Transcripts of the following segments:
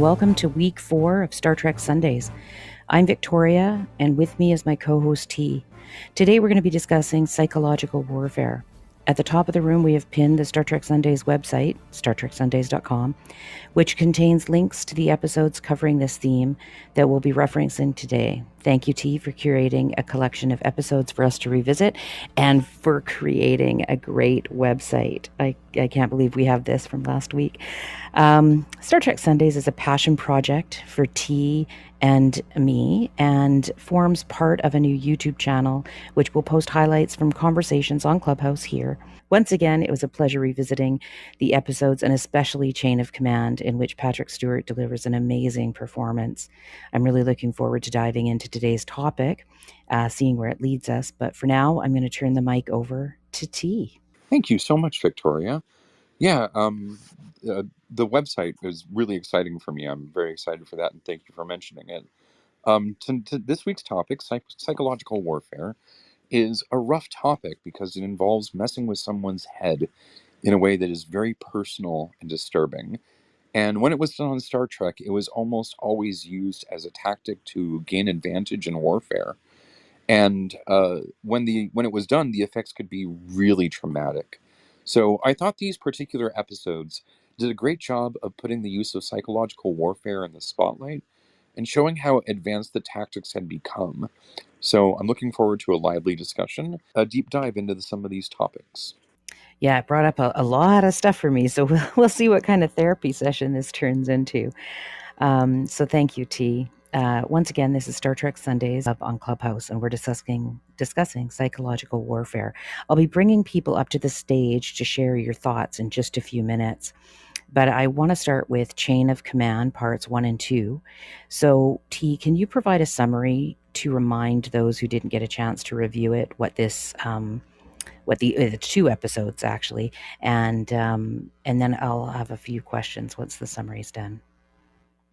welcome to week 4 of Star Trek Sundays. I'm Victoria, and with me is my co-host T. Today we're going to be discussing psychological warfare. At the top of the room, we have pinned the Star Trek Sundays website, StarTrekSundays.com, which contains links to the episodes covering this theme that we'll be referencing today. Thank you, T, for curating a collection of episodes for us to revisit and for creating a great website. I can't believe we have this from last week. Star Trek Sundays is a passion project for T and me and forms part of a new YouTube channel, which will post highlights from conversations on Clubhouse here. Once again, it was a pleasure revisiting the episodes, and especially Chain of Command, in which Patrick Stewart delivers an amazing performance. I'm really looking forward to diving into today's topic, seeing where it leads us. But for now, I'm going to turn the mic over to T. Thank you so much, Victoria. Yeah, the website is really exciting for me. I'm very excited for that, and thank you for mentioning it. To this week's topic, psychological warfare, is a rough topic because it involves messing with someone's head in a way that is very personal and disturbing. And when it was done on Star Trek, it was almost always used as a tactic to gain advantage in warfare. And when it was done, the effects could be really traumatic. So I thought these particular episodes did a great job of putting the use of psychological warfare in the spotlight and showing how advanced the tactics had become. So I'm looking forward to a lively discussion, a deep dive into some of these topics. Yeah, it brought up a lot of stuff for me, so we'll see what kind of therapy session this turns into. So thank you, T. Once again, this is Star Trek Sundays up on Clubhouse, and we're discussing psychological warfare. I'll be bringing people up to the stage to share your thoughts in just a few minutes. But I want to start with Chain of Command parts 1 and 2. So, T, can you provide a summary to remind those who didn't get a chance to review it what the 2 episodes actually, and then I'll have a few questions once the summary's done.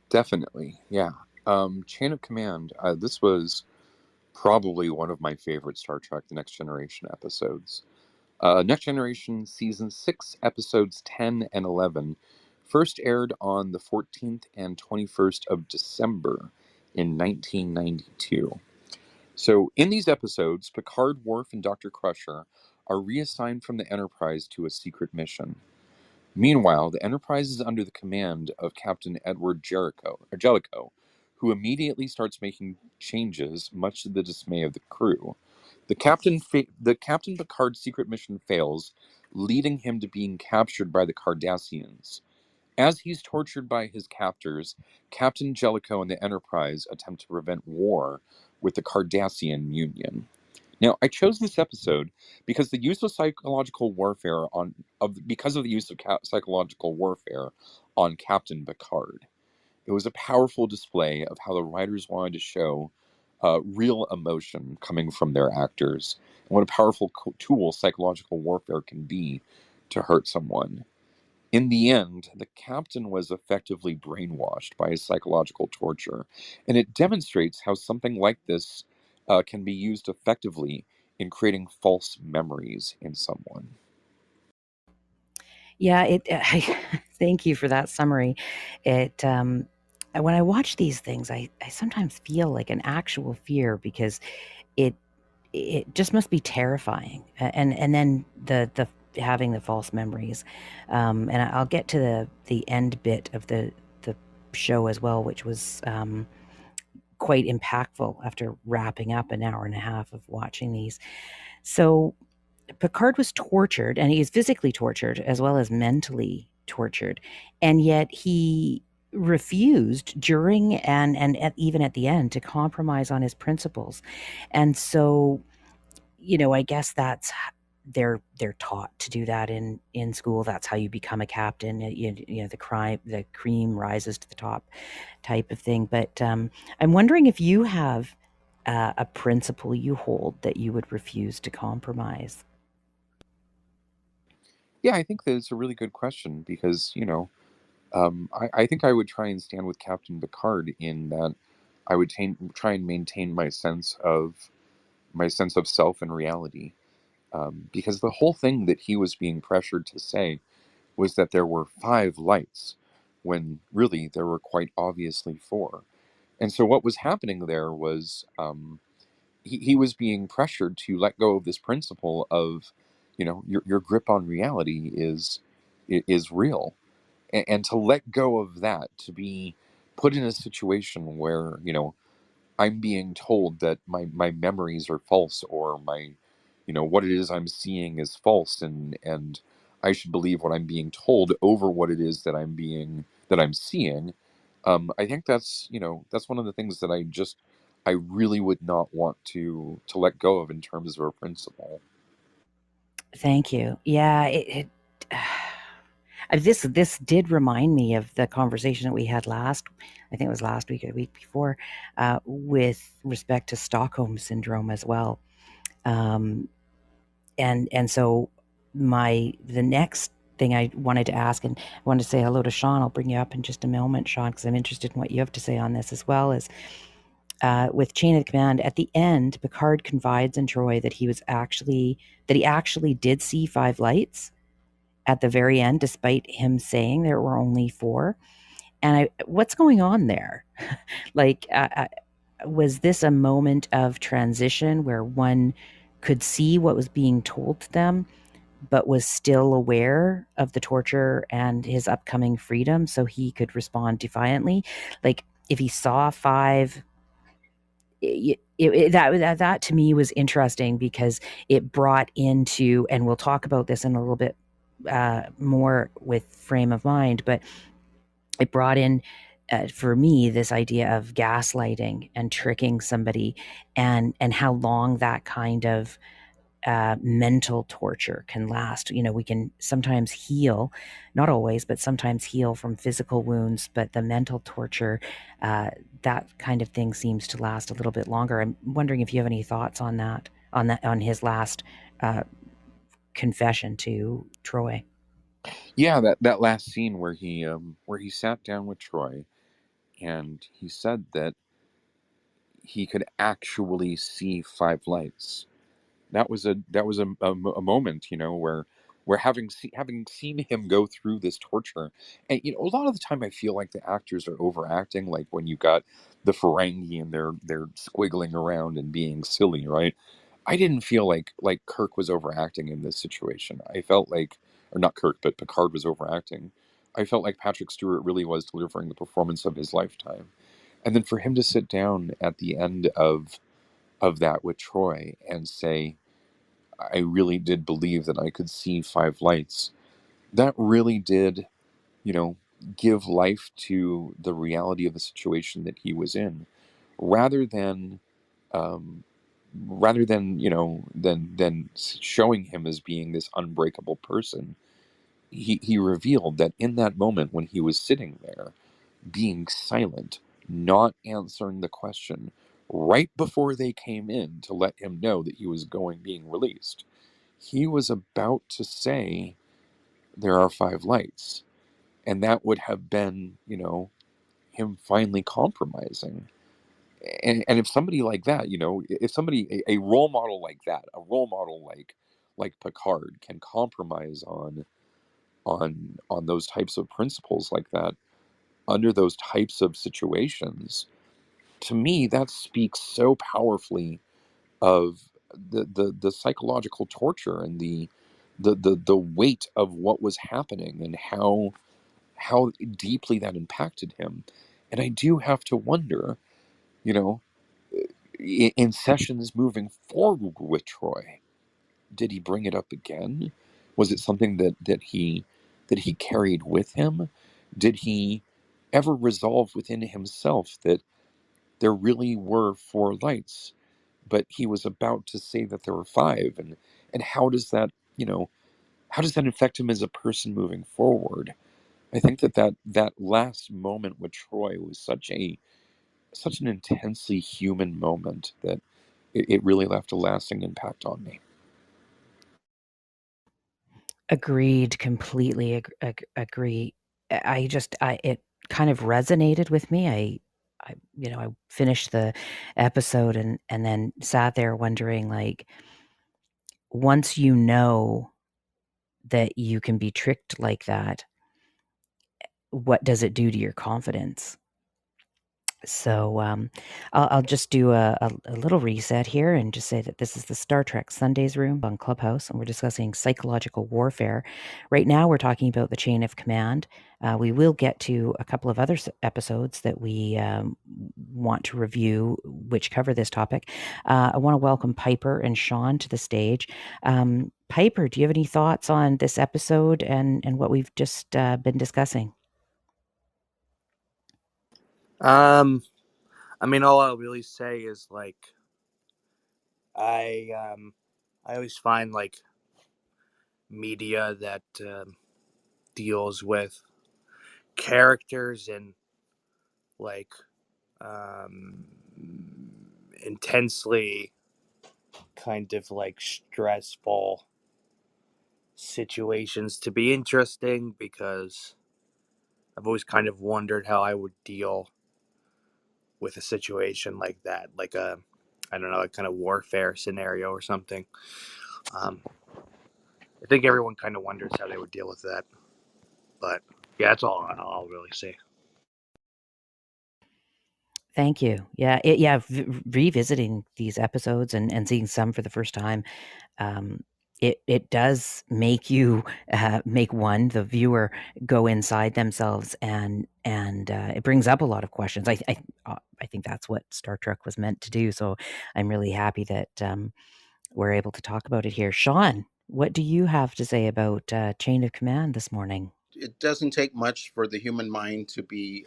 Definitely, yeah. Chain of Command. This was probably one of my favorite Star Trek: The Next Generation episodes. Next Generation Season 6, Episodes 10 and 11, first aired on the 14th and 21st of December in 1992. So, in these episodes, Picard, Worf, and Dr. Crusher are reassigned from the Enterprise to a secret mission. Meanwhile, the Enterprise is under the command of Captain Edward Jellicoe, who immediately starts making changes, much to the dismay of the crew. The Captain Picard's secret mission fails, leading him to being captured by the Cardassians. As he's tortured by his captors, Captain Jellicoe and the Enterprise attempt to prevent war with the Cardassian Union. Now, I chose this episode because the use of psychological warfare psychological warfare on Captain Picard. It was a powerful display of how the writers wanted to show real emotion coming from their actors, and what a powerful tool psychological warfare can be to hurt someone. In the end, the captain was effectively brainwashed by his psychological torture, and it demonstrates how something like this can be used effectively in creating false memories in someone. Yeah, thank you for that summary. When I watch these things, I sometimes feel like an actual fear because it just must be terrifying. And then the having the false memories. And I'll get to the end bit of the show as well, which was quite impactful after wrapping up an hour and a half of watching these. So Picard was tortured, and he was physically tortured as well as mentally tortured, and yet he refused during and even at the end to compromise on his principles. And so, I guess that's they're taught to do that in school. That's how you become a captain. The cream rises to the top type of thing. But I'm wondering if you have a principle you hold that you would refuse to compromise. Yeah, I think that it's a really good question because, I think I would try and stand with Captain Picard in that I would try and maintain my sense of self and reality, because the whole thing that he was being pressured to say was that there were 5 lights, when really there were quite obviously four. And so what was happening there was he was being pressured to let go of this principle of, your grip on reality is real, and to let go of that, to be put in a situation where I'm being told that my memories are false, or my what it is I'm seeing is false, and I should believe what I'm being told over what it is that I'm seeing. I think that's one of the things that I really would not want to let go of in terms of a principle. Thank you. Yeah, this did remind me of the conversation that we had I think it was last week or the week before, with respect to Stockholm syndrome as well. Um, and so the next thing I wanted to ask, and I wanted to say hello to Sean. I'll bring you up in just a moment, Sean, because I'm interested in what you have to say on this as well. Is with Chain of Command, at the end, Picard confides in Troy that he actually did see five lights at the very end, despite him saying there were only four. And what's going on there? Like, was this a moment of transition where one could see what was being told to them, but was still aware of the torture and his upcoming freedom, so he could respond defiantly? Like, if he saw five, that to me was interesting, because it brought into, and we'll talk about this in a little bit more with frame of mind, but it brought in, for me, this idea of gaslighting and tricking somebody, and how long that kind of mental torture can last. We can sometimes heal, not always, but sometimes heal from physical wounds, but the mental torture, that kind of thing seems to last a little bit longer. I'm wondering if you have any thoughts on on his last uh, confession to Troy. Yeah, that last scene where he sat down with Troy and he said that he could actually see five lights. That was a moment, where having seen him go through this torture, and a lot of the time I feel like the actors are overacting, like when you got the Ferengi and they're squiggling around and being silly, right? I didn't feel like Kirk was overacting in this situation. I felt like, or not Kirk, but Picard was overacting. I felt like Patrick Stewart really was delivering the performance of his lifetime. And then for him to sit down at the end of that with Troy and say, I really did believe that I could see five lights, that really did, you know, give life to the reality of the situation that he was in, rather than, um, than showing him as being this unbreakable person. He revealed that in that moment when he was sitting there, being silent, not answering the question, right before they came in to let him know that he was being released, he was about to say, there are five lights. And that would have been, him finally compromising. And if somebody like that, if somebody, a role model like that, a role model like Picard can compromise on those types of principles like that, under those types of situations, to me that speaks so powerfully of the psychological torture and the weight of what was happening, and how deeply that impacted him. And I do have to wonder, you know in sessions moving forward with Troy, did he bring it up again? Was it something that he carried with him? Did he ever resolve within himself that there really were four lights, but he was about to say that there were five? And how does that affect him as a person moving forward? I think that last moment with Troy was such an intensely human moment that it really left a lasting impact on me. Agreed, completely agree. It kind of resonated with me. I finished the episode, and then sat there wondering, like, once that you can be tricked like that, what does it do to your confidence? So I'll just do a little reset here and just say that this is the Star Trek Sundays room on Clubhouse, and we're discussing psychological warfare. Right now, we're talking about the chain of command. We will get to a couple of other episodes that we want to review, which cover this topic. I want to welcome Piper and Sean to the stage. Piper, do you have any thoughts on this episode and what we've just been discussing? I mean, all I'll really say is like I always find like media that deals with characters and like um, intensely kind of like stressful situations to be interesting, because I've always kind of wondered how I would deal with a situation like that, like a, I don't know, a kind of warfare scenario or something. Um, I think everyone kind of wonders how they would deal with that, but yeah, that's all I'll really say. Thank you. Yeah, revisiting these episodes and seeing some for the first time, um, it does make you make the viewer, go inside themselves, and it brings up a lot of questions. I think that's what Star Trek was meant to do. So I'm really happy that we're able to talk about it here. Sean, what do you have to say about Chain of Command this morning? It doesn't take much for the human mind to be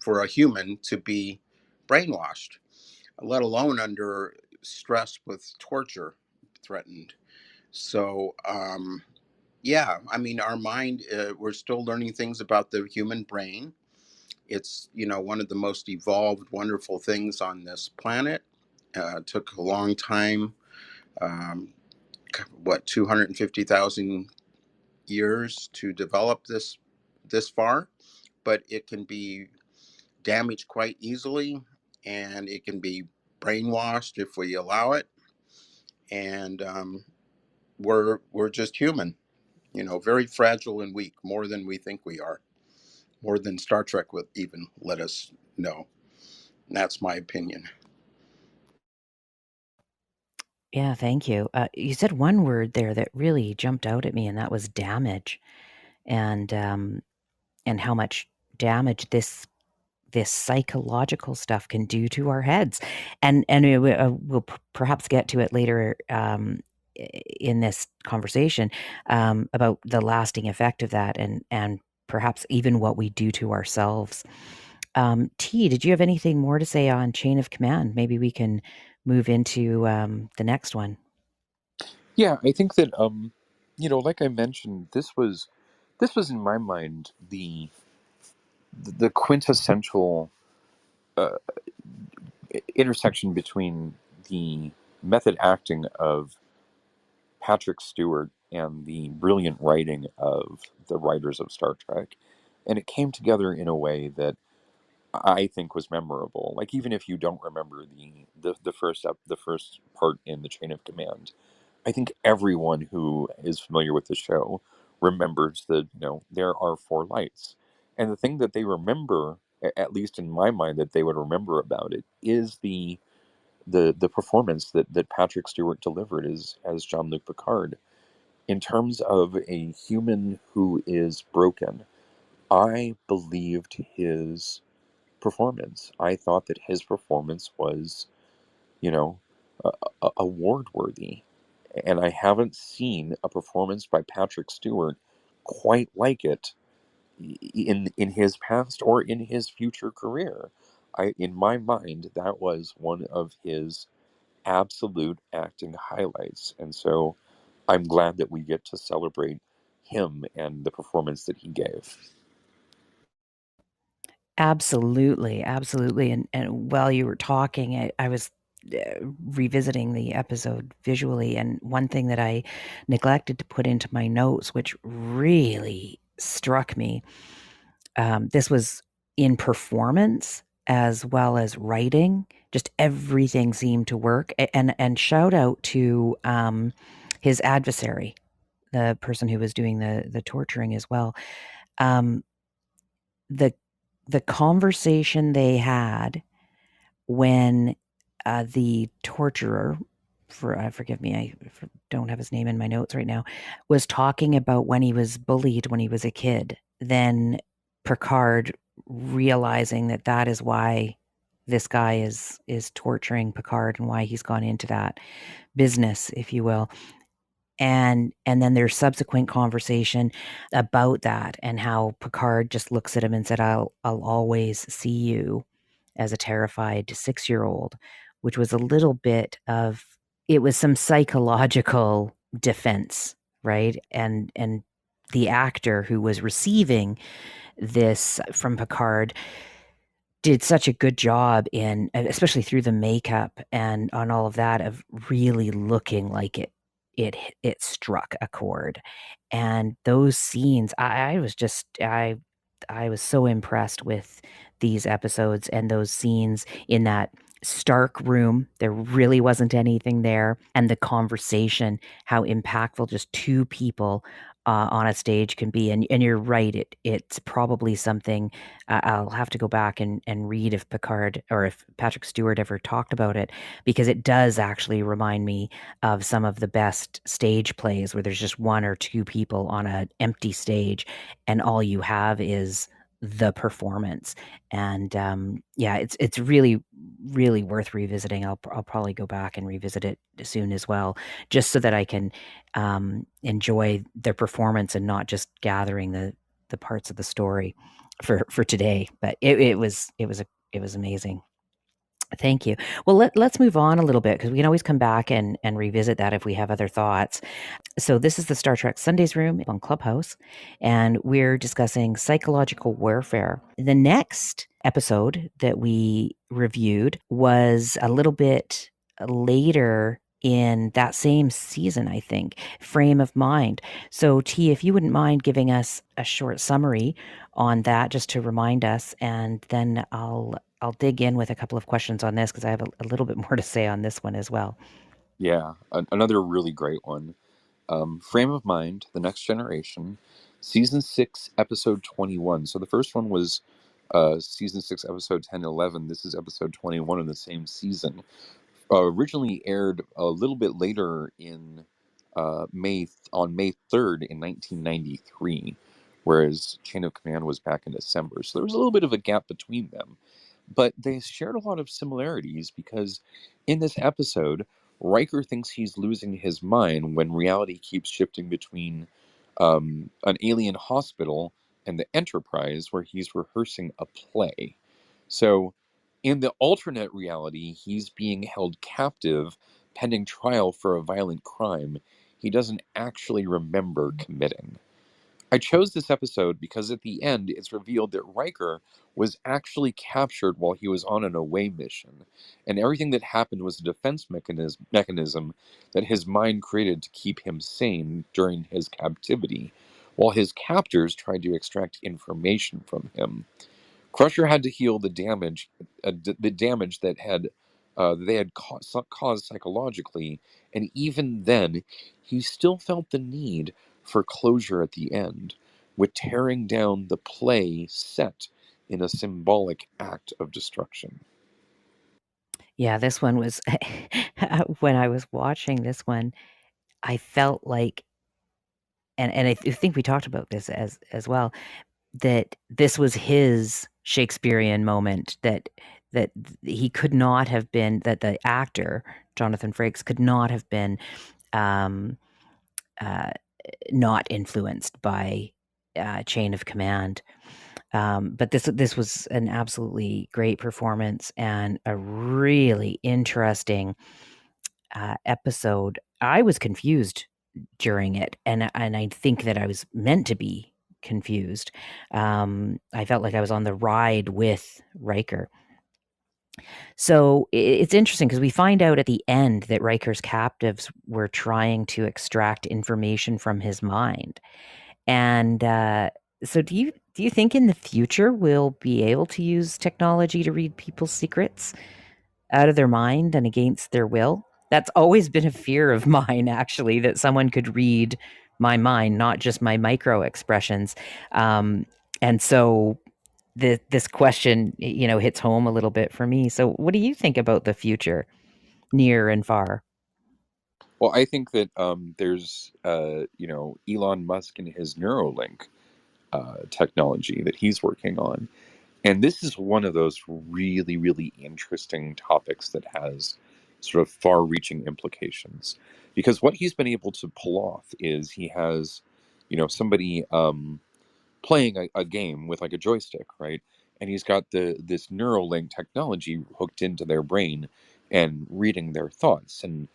for a human to be brainwashed, let alone under stress with torture threatened. So yeah, I mean, our mind, we're still learning things about the human brain. It's, one of the most evolved wonderful things on this planet. Took a long time, um, what, 250,000 years to develop this far, but it can be damaged quite easily, and it can be brainwashed if we allow it. And we're just human, very fragile and weak, more than we think we are, more than Star Trek would even let us know. And that's my opinion. Yeah, thank you. You said one word there that really jumped out at me, and that was damage. And how much damage this psychological stuff can do to our heads. And we'll perhaps get to it later in this conversation about the lasting effect of that, and perhaps even what we do to ourselves. T, did you have anything more to say on Chain of Command? Maybe we can move into the next one. Yeah, I think that like I mentioned, this was in my mind the quintessential uh, intersection between the method acting of Patrick Stewart and the brilliant writing of the writers of Star Trek, and it came together in a way that I think was memorable. Like, even if you don't remember the first part in the Chain of Command, I think everyone who is familiar with the show remembers that there are four lights, and the thing that they remember, at least in my mind, that they would remember about it is the performance that Patrick Stewart delivered as Jean Luc Picard. In terms of a human who is broken, I believed his performance. I thought that his performance was, you know, award worthy. And I haven't seen a performance by Patrick Stewart quite like it in his past or in his future career. In my mind, that was one of his absolute acting highlights. And so I'm glad that we get to celebrate him and the performance that he gave. Absolutely, absolutely, and while you were talking, I was, revisiting the episode visually, and one thing that I neglected to put into my notes, which really struck me, this was in performance as well as writing, just everything seemed to work, and shout out to, his adversary, the person who was doing the torturing as well. the conversation they had when the torturer, forgive me, I don't have his name in my notes right now, was talking about when he was bullied when he was a kid. Then Picard realizing that that is why this guy is torturing Picard and why he's gone into that business, if you will. And then there's subsequent conversation about that and how Picard just looks at him and said, I'll always see you as a terrified 6-year-old, which was a little bit of, it was some psychological defense, right? And the actor who was receiving this from Picard did such a good job in, especially through the makeup and on all of that, of really looking like it struck a chord. And those scenes, I was just, I was so impressed with these episodes and those scenes in that stark room. There really wasn't anything there. And the conversation, how impactful just two people on a stage can be. And you're right, it's probably something, I'll have to go back and read if Picard or if Patrick Stewart ever talked about it, because it does actually remind me of some of the best stage plays where there's just one or two people on an empty stage and all you have is the performance. And yeah, it's really, really worth revisiting. I'll probably go back and revisit it soon as well, just so that I can enjoy their performance and not just gathering the parts of the story for today. But it was amazing. Thank you. Well, let's move on a little bit because we can always come back and revisit that if we have other thoughts. So this is the Star Trek Sundays room on Clubhouse, and we're discussing psychological warfare. The next episode that we reviewed was a little bit later in that same season, I think, Frame of Mind. So T, if you wouldn't mind giving us a short summary on that, just to remind us, and then I'll dig in with a couple of questions on this because I have a little bit more to say on this one as well. Yeah, another really great one. Frame of Mind, The Next Generation, Season 6, Episode 21. So the first one was Season 6, Episode 10 and 11. This is Episode 21 in the same season. Originally aired a little bit later in May 3rd in 1993, whereas Chain of Command was back in December. So there was a little bit of a gap between them. But they shared a lot of similarities because in this episode, Riker thinks he's losing his mind when reality keeps shifting between an alien hospital and the Enterprise, where he's rehearsing a play. So, in the alternate reality, he's being held captive pending trial for a violent crime he doesn't actually remember committing. I chose this episode because at the end it's revealed that Riker was actually captured while he was on an away mission, and everything that happened was a defense mechanism that his mind created to keep him sane during his captivity, while his captors tried to extract information from him. Crusher had to heal the damage that had they had caused psychologically, and even then, he still felt the need for closure at the end, with tearing down the play set in a symbolic act of destruction. Yeah, this one was when I was watching this one, I felt like, and I think we talked about this as well, that this was his Shakespearean moment, that he could not have been, that the actor Jonathan Frakes could not have been um, not influenced by Chain of Command. But this was an absolutely great performance and a really interesting episode. I was confused during it, and I think that I was meant to be confused. I felt like I was on the ride with Riker. So it's interesting because we find out at the end that Riker's captives were trying to extract information from his mind. And so do you think in the future we'll be able to use technology to read people's secrets out of their mind and against their will? That's always been a fear of mine, actually, that someone could read my mind, not just my micro expressions. And so this question, hits home a little bit for me. So what do you think about the future, near and far? Well, I think that there's Elon Musk and his Neuralink technology that he's working on. And this is one of those really, really interesting topics that has sort of far reaching implications. Because what he's been able to pull off is he has, somebody playing a game with like a joystick, right? And he's got this Neuralink technology hooked into their brain and reading their thoughts. And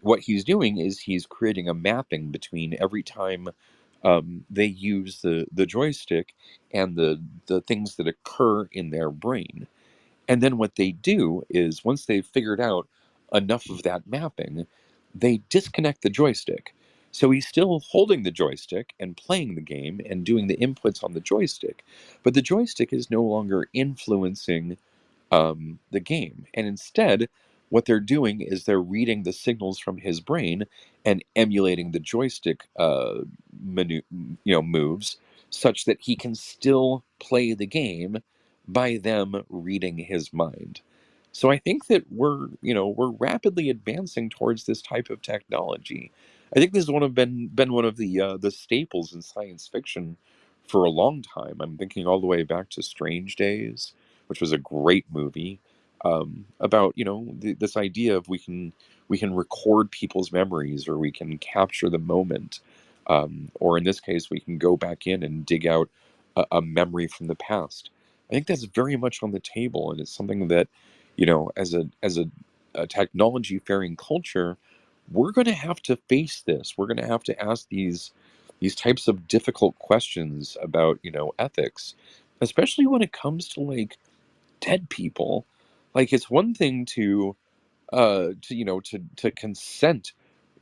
what he's doing is he's creating a mapping between every time they use the joystick and the things that occur in their brain. And then what they do is once they've figured out enough of that mapping, they disconnect the joystick. So he's still holding the joystick and playing the game and doing the inputs on the joystick, but the joystick is no longer influencing the game. And instead, what they're doing is they're reading the signals from his brain and emulating the joystick moves such that he can still play the game by them reading his mind. So I think that we're rapidly advancing towards this type of technology. I think this has been one of the staples in science fiction for a long time. I'm thinking all the way back to Strange Days, which was a great movie about this idea of we can record people's memories, or we can capture the moment, or in this case we can go back in and dig out a memory from the past. I think that's very much on the table, and it's something that as a technology faring culture, we're going to have to face this. We're going to have to ask these types of difficult questions about ethics, especially when it comes to like dead people. Like, it's one thing to consent,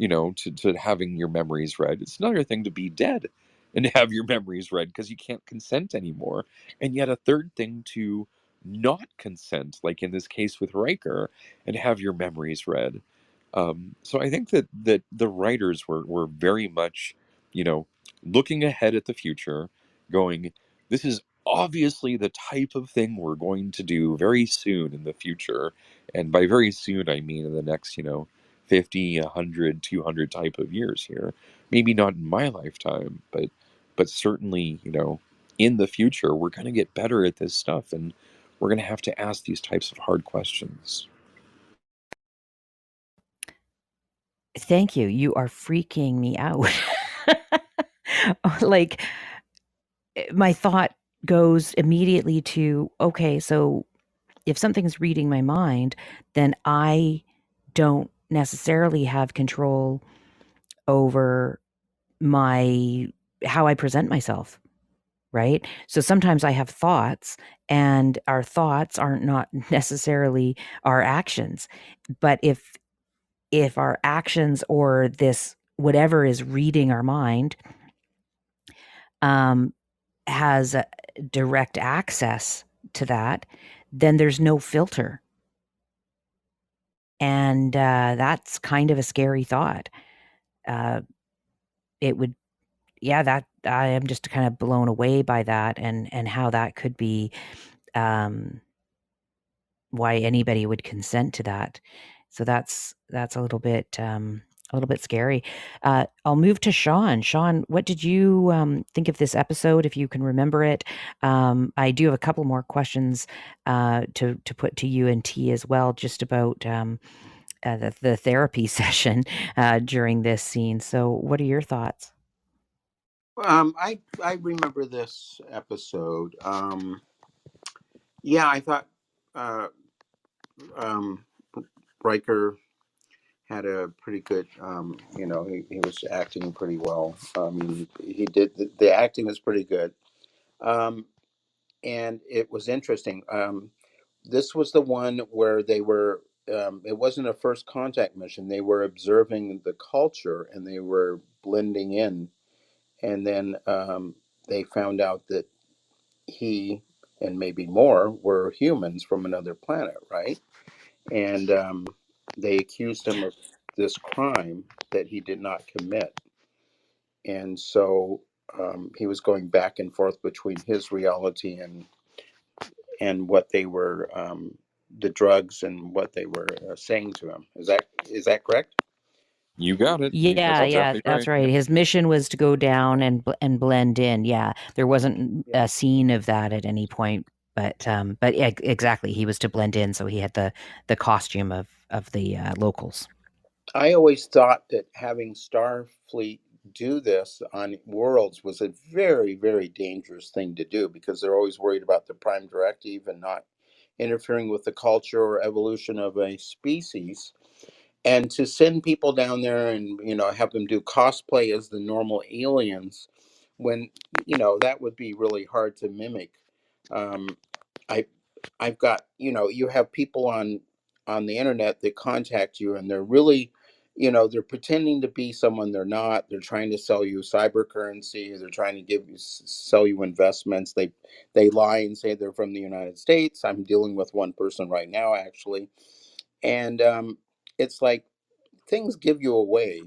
to having your memories read. It's another thing to be dead and have your memories read because you can't consent anymore. And yet a third thing to not consent, like in this case with Riker, and have your memories read. So I think that the writers were very much, you know, looking ahead at the future, going, this is obviously the type of thing we're going to do very soon in the future. And by very soon, I mean in the next, 50, 100, 200 type of years here. Maybe not in my lifetime, but certainly, in the future, we're going to get better at this stuff, and we're going to have to ask these types of hard questions. Thank you. You are freaking me out. Like, my thought goes immediately to, okay, so if something's reading my mind, then I don't necessarily have control over my how I present myself, right? So sometimes I have thoughts, and our thoughts aren't not necessarily our actions. But if our actions, or this whatever is reading our mind, um, has direct access to that, then there's no filter. And that's kind of a scary thought. Uh, it would, yeah, that I am just kind of blown away by that, and how that could be, um, why anybody would consent to that. So that's a little bit scary. I'll move to Sean. Sean, what did you think of this episode, if you can remember it? I do have a couple more questions to put to you and T as well, just about the therapy session during this scene. So, what are your thoughts? I remember this episode. Yeah, I thought uh, um, Riker had a pretty good. He was acting pretty well. I mean, he did the acting was pretty good, and it was interesting. This was the one where they were. It wasn't a first contact mission. They were observing the culture and they were blending in, and then they found out that he and maybe more were humans from another planet, right? And they accused him of this crime that he did not commit. And so he was going back and forth between his reality and what they were, the drugs and what they were saying to him. Is that correct? You got it. That's Yeah, yeah, exactly that's right. right. Yep. His mission was to go down and blend in. Yeah, there wasn't Yeah. a scene of that at any point, but yeah, exactly. He was to blend in, so he had the costume of the locals. I always thought that having Starfleet do this on worlds was a very, very dangerous thing to do because they're always worried about the prime directive and not interfering with the culture or evolution of a species. And to send people down there and have them do cosplay as the normal aliens, when that would be really hard to mimic. um, I I've got, you have people on the internet that contact you, and they're really, they're pretending to be someone they're not. They're trying to sell you cyber currency. They're trying to sell you investments. They lie and say they're from the United States. I'm dealing with one person right now, actually, and it's like things give you away.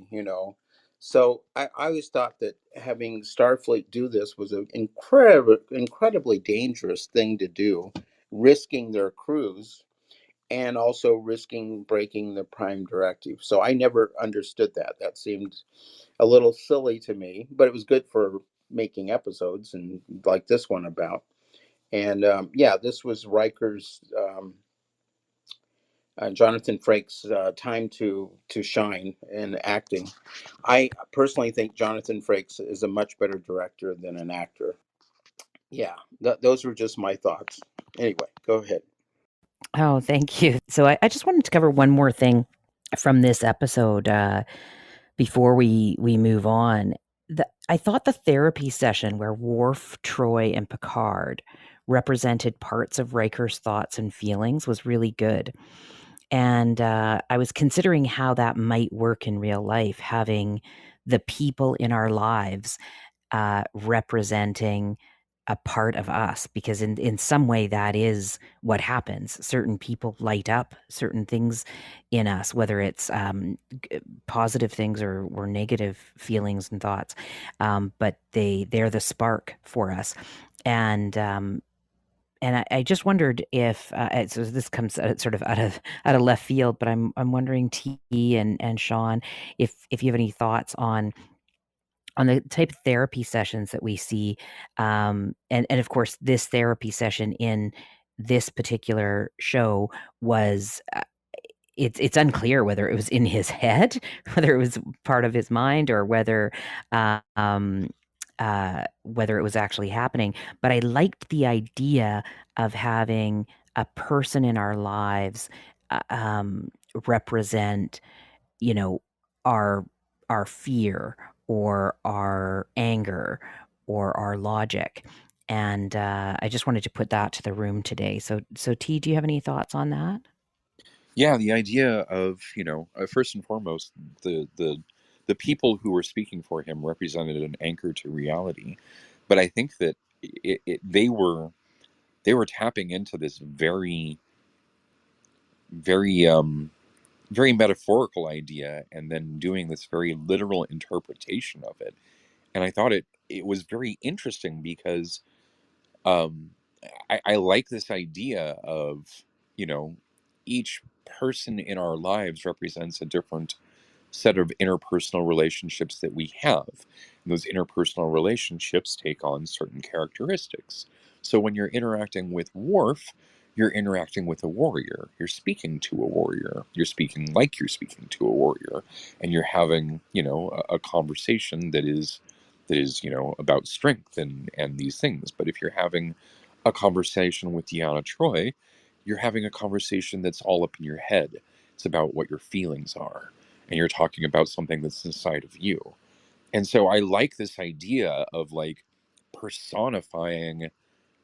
So I always thought that having Starfleet do this was an incredibly dangerous thing to do, risking their crews and also risking breaking the prime directive. So I never understood that. That seemed a little silly to me, but it was good for making episodes and like this one about. And yeah, this was Riker's, Jonathan Frakes' time to shine in acting. I personally think Jonathan Frakes is a much better director than an actor. Yeah, those were just my thoughts. Anyway, go ahead. Oh, thank you. So I just wanted to cover one more thing from this episode before we move on. I thought the therapy session where Worf, Troy, and Picard represented parts of Riker's thoughts and feelings was really good. And I was considering how that might work in real life, having the people in our lives representing a part of us, because in some way that is what happens. Certain people light up certain things in us, whether it's positive things or negative feelings and thoughts, but they're the spark for us. And I just wondered if so this comes sort of out of left field, but I'm wondering, T and Sean, if you have any thoughts on the type of therapy sessions that we see, and of course this therapy session in this particular show was it's unclear whether it was in his head, whether it was part of his mind, or whether it was actually happening. But I liked the idea of having a person in our lives represent, you know, our fear or our anger or our logic. And I just wanted to put that to the room today. So T, do you have any thoughts on that? Yeah, the idea of, first and foremost, the people who were speaking for him represented an anchor to reality. But I think that they were tapping into this very, very, very metaphorical idea, and then doing this very literal interpretation of it. And I thought it was very interesting because um, I like this idea of, you know, each person in our lives represents a different set of interpersonal relationships that we have. And those interpersonal relationships take on certain characteristics. So when you're interacting with Worf, you're interacting with a warrior. You're speaking to a warrior. You're speaking like you're speaking to a warrior, and you're having, a conversation that is about strength and these things. But if you're having a conversation with Deanna Troy, you're having a conversation that's all up in your head. It's about what your feelings are, and you're talking about something that's inside of you. And so I like this idea of like personifying,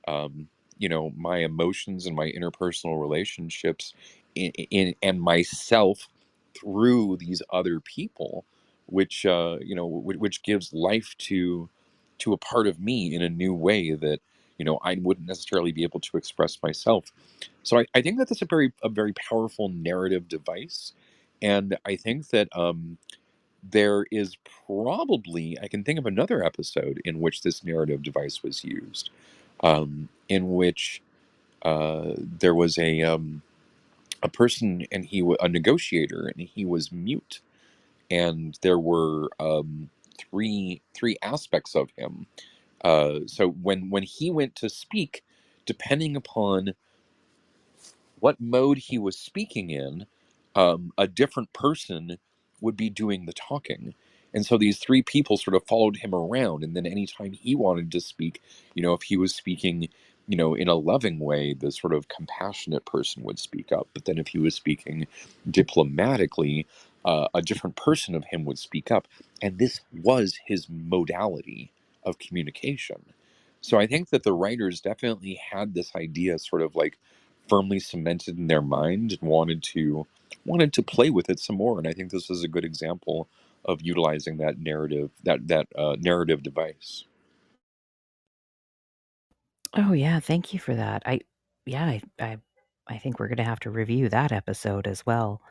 um, my emotions and my interpersonal relationships and myself through these other people, which which gives life to a part of me in a new way that I wouldn't necessarily be able to express myself. So I think that that's a very powerful narrative device, and I think that there is probably, I can think of another episode in which this narrative device was used, in which There was a person, and a negotiator, and he was mute, and there were three aspects of him. So when he went to speak, depending upon what mode he was speaking in, a different person would be doing the talking. And so these three people sort of followed him around. And then anytime he wanted to speak, if he was speaking, in a loving way, the sort of compassionate person would speak up. But then if he was speaking diplomatically, a different person of him would speak up. And this was his modality of communication. So I think that the writers definitely had this idea sort of like firmly cemented in their mind and wanted to play with it some more. And I think this is a good example of utilizing that narrative device. Oh yeah, thank you for that. Yeah, I think we're gonna have to review that episode as well.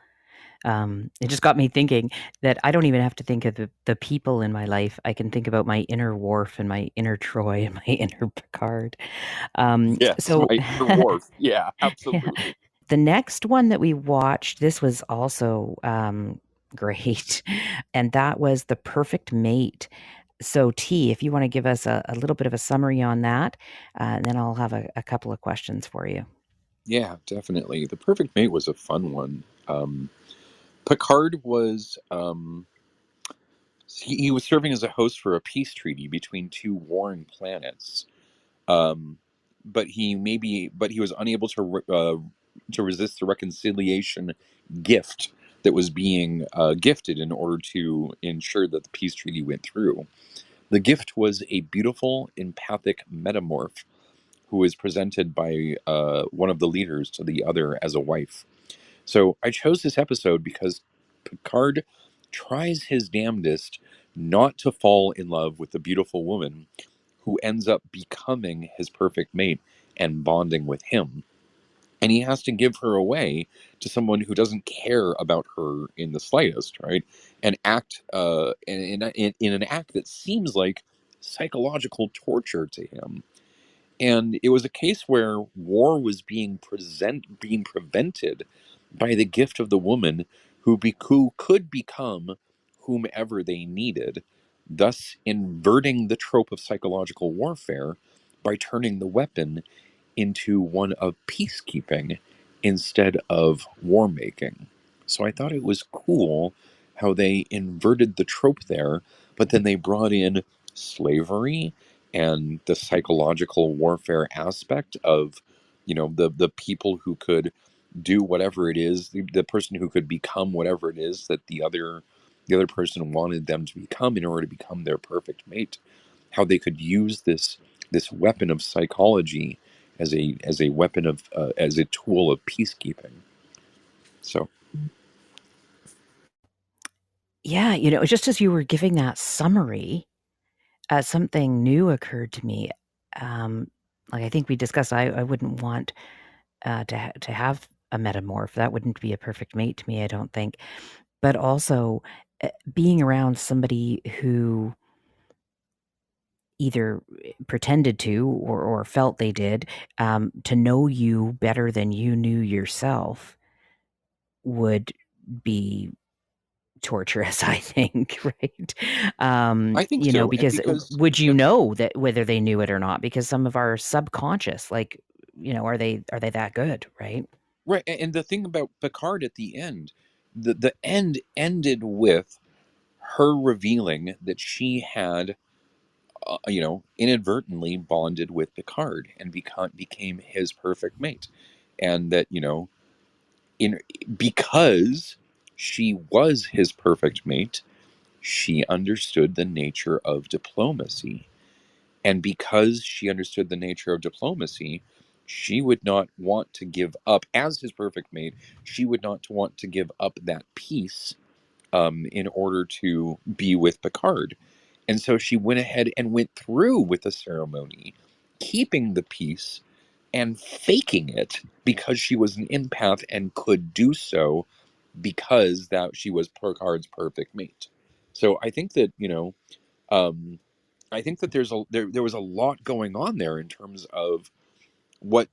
It just got me thinking that I don't even have to think of the people in my life. I can think about my inner Worf and my inner Troy and my inner Picard. Yes, So my inner Worf. Yeah, yeah. absolutely. The next one that we watched, this was also great, and that was The Perfect Mate. So, T, if you want to give us a little bit of a summary on that, and then I'll have a couple of questions for you. Yeah, definitely. The Perfect Mate was a fun one. Picard was he was serving as a host for a peace treaty between two warring planets. Um, but he was unable to resist the reconciliation gift that was being gifted in order to ensure that the peace treaty went through. The gift was a beautiful, empathic metamorph who was presented by one of the leaders to the other as a wife. So I chose this episode because Picard tries his damnedest not to fall in love with the beautiful woman who ends up becoming his perfect mate and bonding with him. And he has to give her away to someone who doesn't care about her in the slightest, right? And act in an act that seems like psychological torture to him. And it was a case where war was being prevented by the gift of the woman who could become whomever they needed, thus inverting the trope of psychological warfare by turning the weapon into one of peacekeeping instead of war making. So I thought it was cool how they inverted the trope there, but then they brought in slavery and the psychological warfare aspect of, the people who could do whatever it is, the person who could become whatever it is that the other person wanted them to become in order to become their perfect mate. How they could use this weapon of psychology as a weapon of as a tool of peacekeeping. So Yeah, just as you were giving that summary, something new occurred to me. Um, like I think we discussed, I wouldn't want to have a metamorph. That wouldn't be a perfect mate to me, I don't think. But also, being around somebody who either pretended to or felt they did, to know you better than you knew yourself would be torturous, I think, right? I think so, and Because because would you know that whether they knew it or not? Because some of our subconscious, like, are they that good, right? right, and the thing about Picard at the end, the end ended with her revealing that she had inadvertently bonded with Picard and became his perfect mate, and that in because she was his perfect mate, she understood the nature of diplomacy. And because she understood the nature of diplomacy, she would not want to give up, as his perfect mate, she would not want to give up that peace in order to be with Picard. And so she went ahead and went through with the ceremony, keeping the peace and faking it because she was an empath and could do so because that she was Picard's perfect mate. So I think that um, I think that there was a lot going on there in terms of what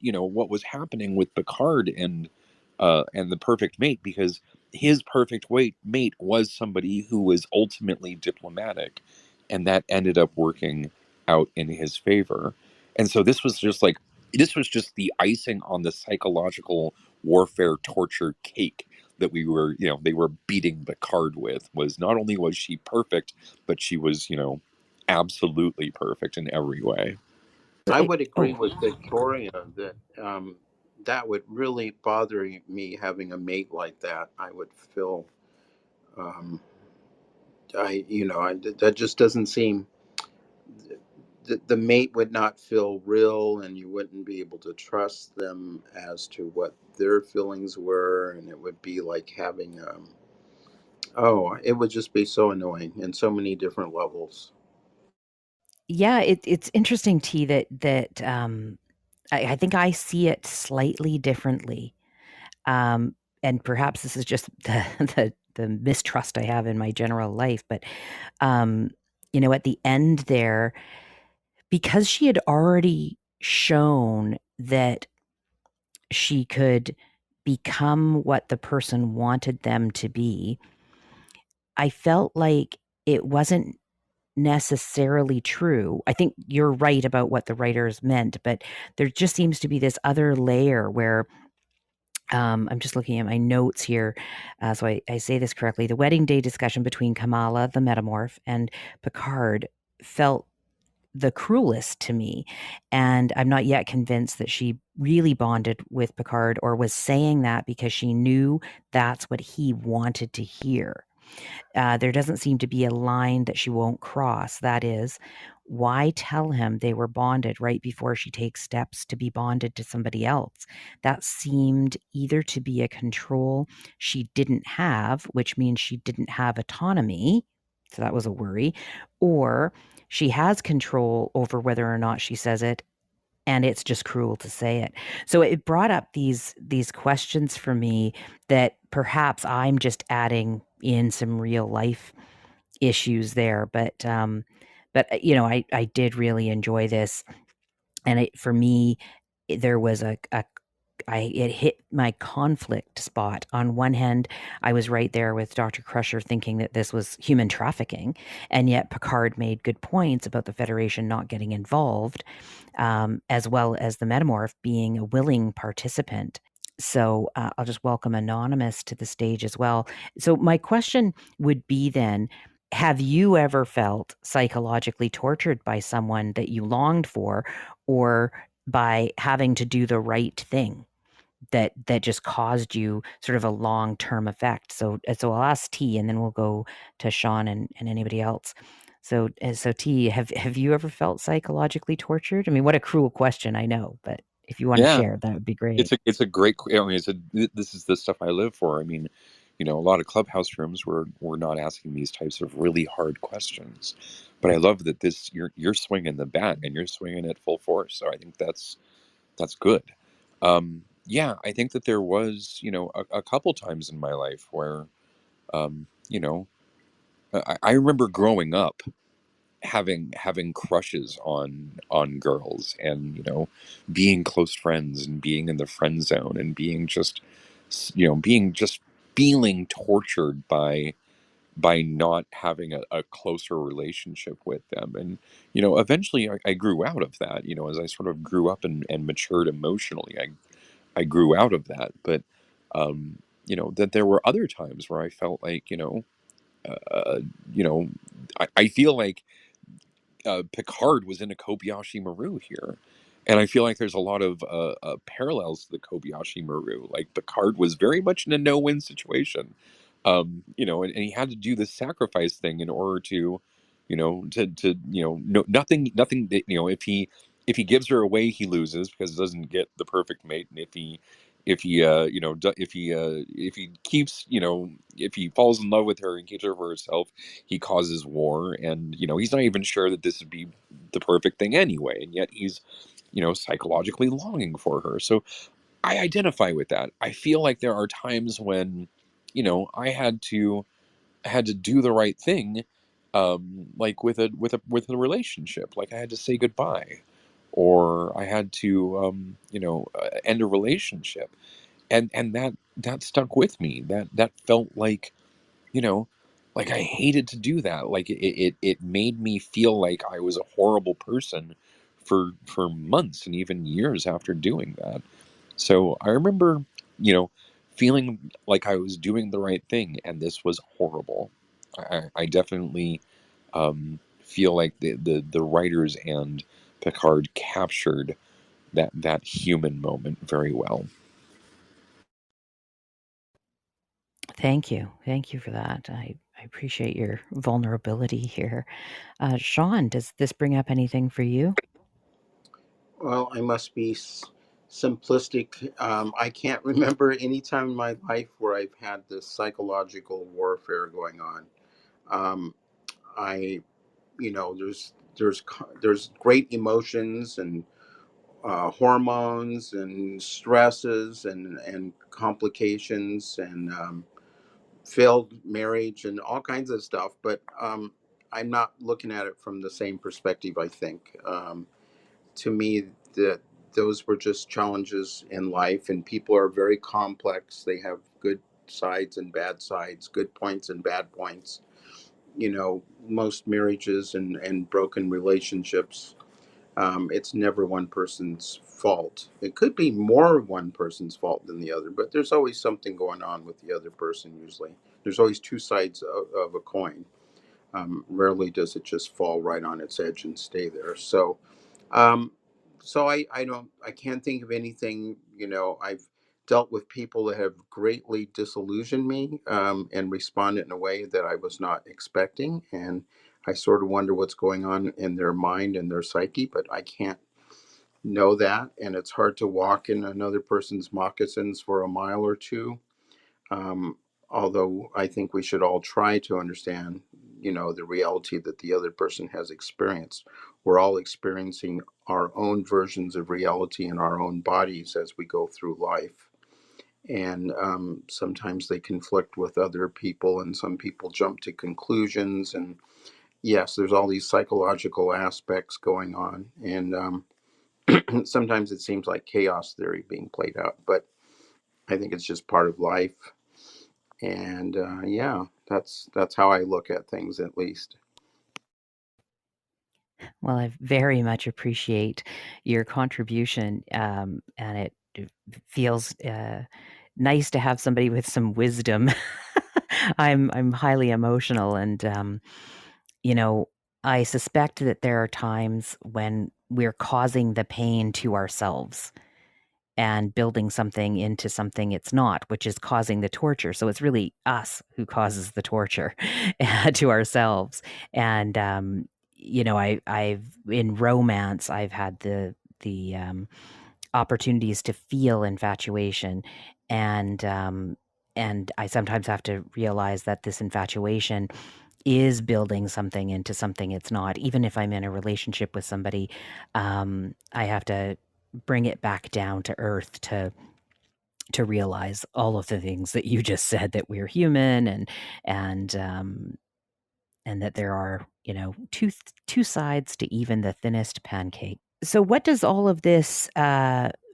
was happening with Picard and the perfect mate, because his perfect mate was somebody who was ultimately diplomatic, and that ended up working out in his favor. And so this was just the icing on the psychological warfare torture cake that they were beating Picard with. Was not only was she perfect, but she was, absolutely perfect in every way. I would agree Oh, with Victoria that that would really bother me having a mate like that. I would feel, um, that just doesn't seem. The mate would not feel real, and you wouldn't be able to trust them as to what their feelings were, and it would be like having oh, it would just be so annoying in so many different levels. yeah, it's interesting, T, that I think I see it slightly differently. Um, and perhaps this is just the the mistrust I have in my general life, but um, at the end there, because she had already shown that she could become what the person wanted them to be, I felt like it wasn't necessarily true. I think you're right about what the writers meant, but there just seems to be this other layer where I'm just looking at my notes here. So I say this correctly. The wedding day discussion between Kamala, the metamorph, and Picard felt the cruelest to me. And I'm not yet convinced that she really bonded with Picard or was saying that because she knew that's what he wanted to hear. There doesn't seem to be a line that she won't cross. That is, why tell him they were bonded right before she takes steps to be bonded to somebody else? That seemed either to be a control she didn't have, which means she didn't have autonomy. So that was a worry. Or she has control over whether or not she says it, and it's just cruel to say it. So it brought up these questions for me that perhaps I'm just adding in some real life issues there. But I did really enjoy this, and for me, there was it hit my conflict spot. On one hand, I was right there with Dr. Crusher thinking that this was human trafficking, and yet Picard made good points about the Federation not getting involved, as well as the Metamorph being a willing participant. So I'll just welcome Anonymous to the stage as well. So my question would be then, have you ever felt psychologically tortured by someone that you longed for, or by having to do the right thing that just caused you sort of a long-term effect? So I'll ask T, and then we'll go to Sean and anybody else. So T, have you ever felt psychologically tortured? I mean, what a cruel question, I know, but if you want to Yeah, share, that would be great. it's a great. I mean, this is the stuff I live for. I mean, a lot of clubhouse rooms where we're not asking these types of really hard questions, but I love that you're swinging the bat and you're swinging it full force. So I think that's good. Yeah, I think that there was, a couple times in my life where, um, you know, I remember growing up having crushes on girls, and being close friends and being in the friend zone and being just being just feeling tortured by not having a closer relationship with them. And eventually I grew out of that. As I sort of grew up and matured emotionally, I grew out of that. But that there were other times where I felt like uh, you know I feel like Picard was in a Kobayashi Maru here. And I feel like there's a lot of parallels to the Kobayashi Maru. Like Picard was very much in a no-win situation, and he had to do this sacrifice thing in order to, no, nothing that, if he gives her away, he loses because he doesn't get the perfect mate. And if he keeps, if he falls in love with her and keeps her for herself, he causes war. And he's not even sure that this would be the perfect thing anyway, and yet he's psychologically longing for her. So I identify with that. I feel like there are times when I had to do the right thing, like with a relationship. Like I had to say goodbye, or I had to, end a relationship, and that stuck with me. That felt like, you know, like I hated to do that. Like it made me feel like I was a horrible person for months and even years after doing that. So I remember, you know, feeling like I was doing the right thing, and this was horrible. I definitely feel like the writers and Picard captured that human moment very well. Thank you. Thank you for that. I appreciate your vulnerability here. Sean, does this bring up anything for you? Well, I must be simplistic. I can't remember any time in my life where I've had this psychological warfare going on. Um, I, there's great emotions and hormones and stresses and complications and failed marriage and all kinds of stuff. But I'm not looking at it from the same perspective. I think. To me, that those were just challenges in life, and people are very complex. They have good sides and bad sides, good points and bad points. Most marriages and broken relationships, it's never one person's fault. It could be more one person's fault than the other, but there's always something going on with the other person. Usually there's always two sides of a coin. Rarely does it just fall right on its edge and stay there. Um, I can't think of anything. I've dealt with people that have greatly disillusioned me, and responded in a way that I was not expecting, and I sort of wonder what's going on in their mind and their psyche, but I can't know that, and it's hard to walk in another person's moccasins for a mile or two. um, Although I think we should all try to understand, the reality that the other person has experienced. We're all experiencing our own versions of reality in our own bodies as we go through life. And sometimes they conflict with other people, and some people jump to conclusions. And yes, there's all these psychological aspects going on. And sometimes it seems like chaos theory being played out, but I think it's just part of life. And yeah, that's how I look at things, at least. Well, I very much appreciate your contribution, and it feels nice to have somebody with some wisdom. I'm highly emotional, and you know, I suspect that there are times when we're causing the pain to ourselves and building something into something it's not, which is causing the torture. So it's really us who causes the torture to ourselves. And I've in romance, I've had the opportunities to feel infatuation, and and I sometimes have to realize that this infatuation is building something into something it's not. Even if I'm in a relationship with somebody, I have to bring it back down to earth to realize all of the things that you just said, that we're human, and and that there are, two sides to even the thinnest pancake. So what does all of this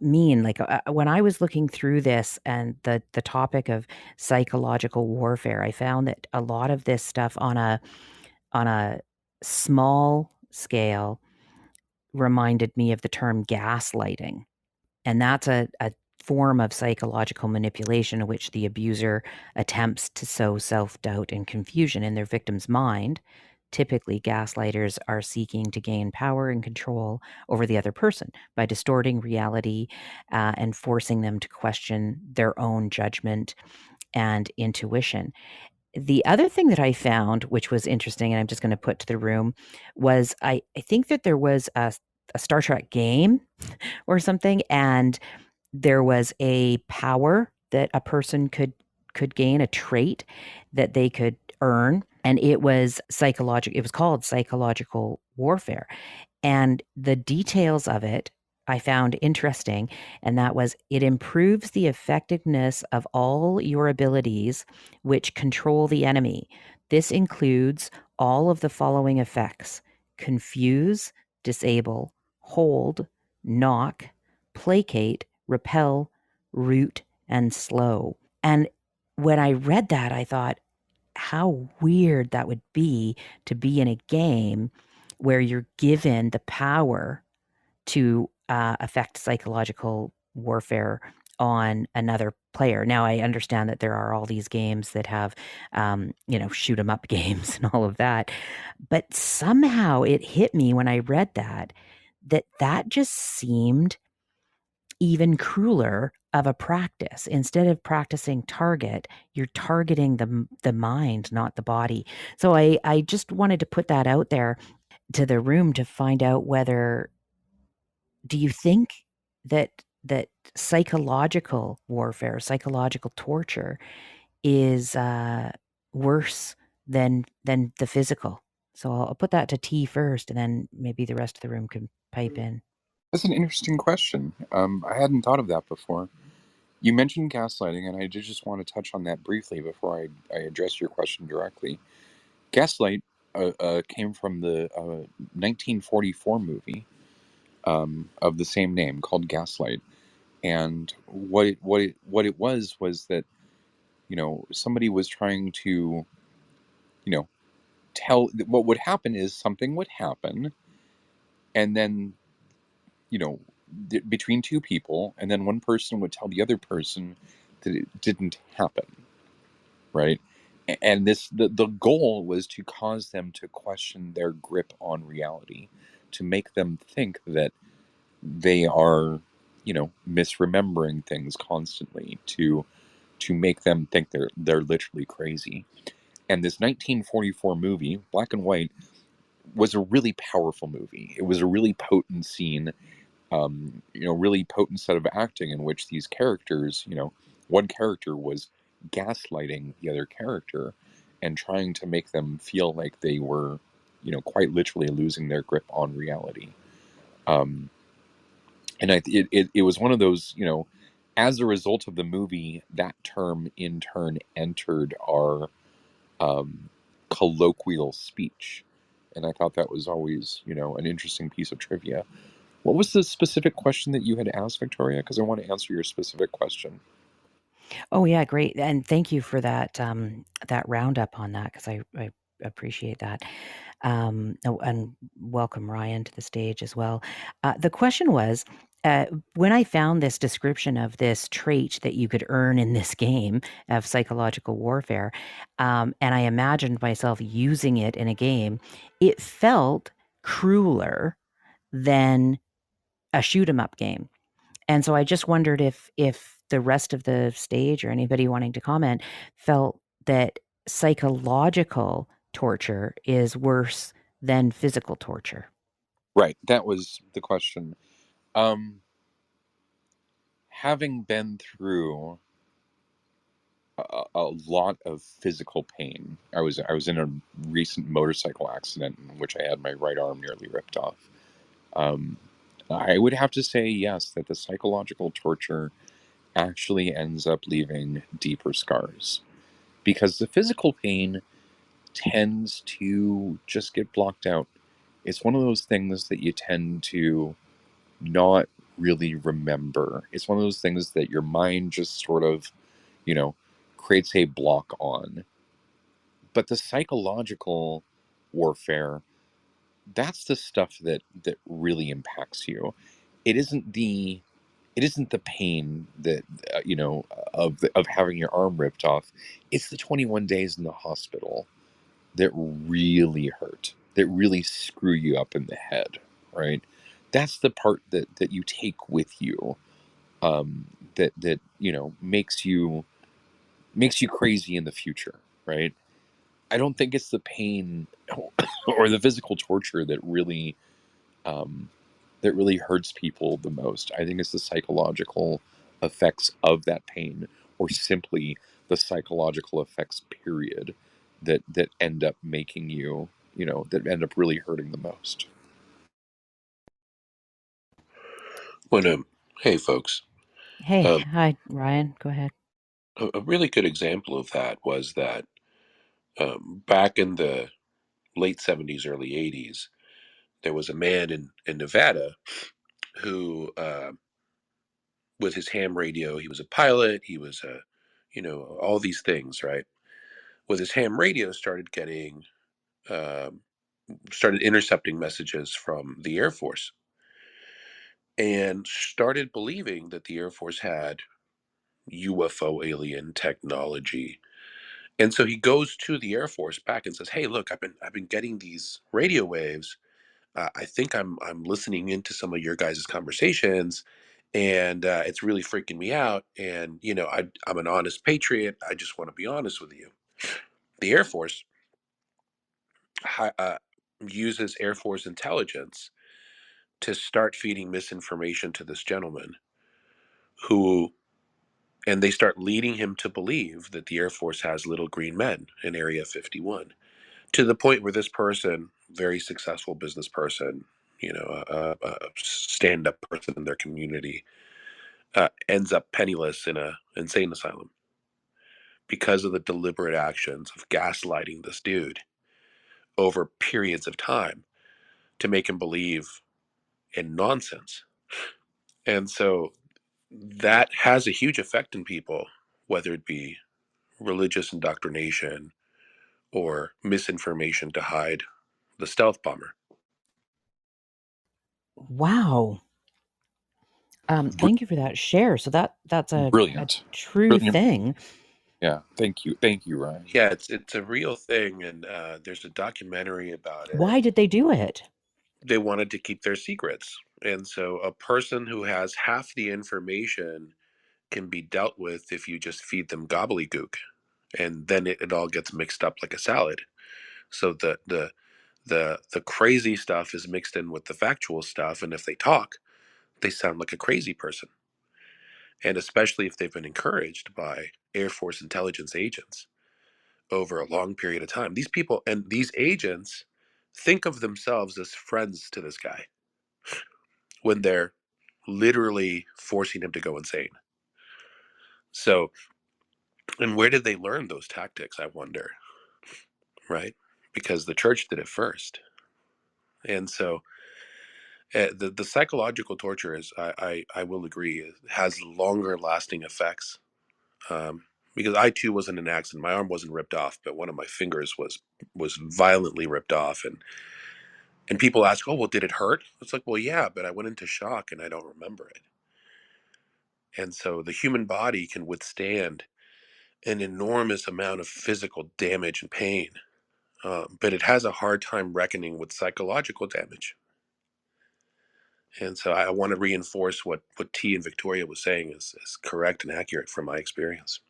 mean? Like when I was looking through this and the topic of psychological warfare, I found that a lot of this stuff on a small scale reminded me of the term gaslighting. And that's a form of psychological manipulation in which the abuser attempts to sow self-doubt and confusion in their victim's mind. Typically, gaslighters are seeking to gain power and control over the other person by distorting reality and forcing them to question their own judgment and intuition. The other thing that I found, which was interesting, and I'm just going to put to the room, was I think that there was a Star Trek game or something, and there was a power that a person could gain, a trait that they could earn, and it was psychological. It was called psychological warfare, and the details of it I found interesting, and that was it improves the effectiveness of all your abilities which control the enemy. This includes all of the following effects: confuse, disable, hold, knock, placate, repel, root, and slow. And when I read that, I thought, how weird that would be to be in a game where you're given the power to affect psychological warfare on another player. Now, I understand that there are all these games that have, shoot 'em up games and all of that, but somehow it hit me when I read that just seemed even crueler of a practice. Instead of practicing target, you're targeting the mind, not the body. So I just wanted to put that out there to the room to find out whether do you think that psychological warfare, psychological torture is worse than the physical? So I'll put that to T first, and then maybe the rest of the room can pipe in. That's an interesting question. I hadn't thought of that before. You mentioned gaslighting, and I did just want to touch on that briefly before I address your question directly. Gaslight came from the 1944 movie of the same name called Gaslight, and what it was that somebody was trying to you know tell what would happen is something would happen, and then you know between two people, and then one person would tell the other person that it didn't happen, right? And the goal was to cause them to question their grip on reality, to make them think that they are misremembering things constantly, to make them think they're literally crazy. And this 1944 movie, black and white, was a really powerful movie. It was a really potent scene, really potent set of acting in which these characters, one character was gaslighting the other character and trying to make them feel like they were, quite literally losing their grip on reality. Um, and it was one of those, as a result of the movie, that term in turn entered our um, colloquial speech. And I thought that was always, an interesting piece of trivia. What was the specific question that you had asked, Victoria? Because I want to answer your specific question. Oh yeah, great, and thank you for that roundup on that because I appreciate that. Oh, and welcome Ryan to the stage as well. The question was, when I found this description of this trait that you could earn in this game of psychological warfare, and I imagined myself using it in a game, it felt crueler than a shoot 'em up game. And so I just wondered if the rest of the stage or anybody wanting to comment felt that psychological torture is worse than physical torture. Right, that was the question. Having been through a lot of physical pain, I was in a recent motorcycle accident in which I had my right arm nearly ripped off. Um, I would have to say yes, that the psychological torture actually ends up leaving deeper scars, because the physical pain tends to just get blocked out. It's one of those things that you tend to not really remember. It's one of those things that your mind just sort of, you know, creates a block on. But the psychological warfare, that's the stuff that really impacts you. It isn't the it isn't the pain that of having your arm ripped off. It's the 21 days in the hospital that really hurt, that really screw you up in the head, right? That's the part that you take with you, that makes you crazy in the future, right? I don't think it's the pain or the physical torture um, that really hurts people the most. I think it's the psychological effects of that pain, or simply the psychological effects, period, that end up making you, that end up really hurting the most. When Hey folks, Hey, um, hi Ryan, go ahead. a really good example of that was that back in the late '70s, early '80s, there was a man in Nevada who, with his ham radio, he was a pilot, he was a, all these things, right? With his ham radio, um, started intercepting messages from the Air Force, and started believing that the Air Force had UFO alien technology. And so he goes to the Air Force back and says, "Hey, look, I've been getting these radio waves. I think I'm listening into some of your guys' conversations, and it's really freaking me out. And I'm an honest patriot. I just want to be honest with you." The Air Force hi- uh, uses Air Force intelligence to start feeding misinformation to this gentleman, who and they start leading him to believe that the Air Force has little green men in Area 51, to the point where this person, very successful business person, a stand-up person in their community, ends up penniless in a insane asylum because of the deliberate actions of gaslighting this dude over periods of time to make him believe in nonsense. And so that has a huge effect in people, whether it be religious indoctrination or misinformation to hide the stealth bomber. Wow. Thank you for that share. So that's a Brilliant. true Brilliant. thing. Yeah. Thank you, Ryan. Yeah, it's a real thing, and there's a documentary about it. Why did they do it? They wanted to keep their secrets, and so a person who has half the information can be dealt with if you just feed them gobbledygook, and then it all gets mixed up like a salad. So the crazy stuff is mixed in with the factual stuff, and if they talk, they sound like a crazy person. And especially if they've been encouraged by Air Force intelligence agents over a long period of time. These people and these agents think of themselves as friends to this guy when they're literally forcing him to go insane. So, and where did they learn those tactics, I wonder, right? Because the church did it first. And so the psychological torture is, I will agree, has longer lasting effects. Because I too was in an accident. My arm wasn't ripped off, but one of my fingers was violently ripped off, and people ask, "Oh, well, did it hurt?" It's like, well, yeah, but I went into shock and I don't remember it. And so the human body can withstand an enormous amount of physical damage and pain, but it has a hard time reckoning with psychological damage. And so I want to reinforce what T and Victoria was saying is correct and accurate from my experience.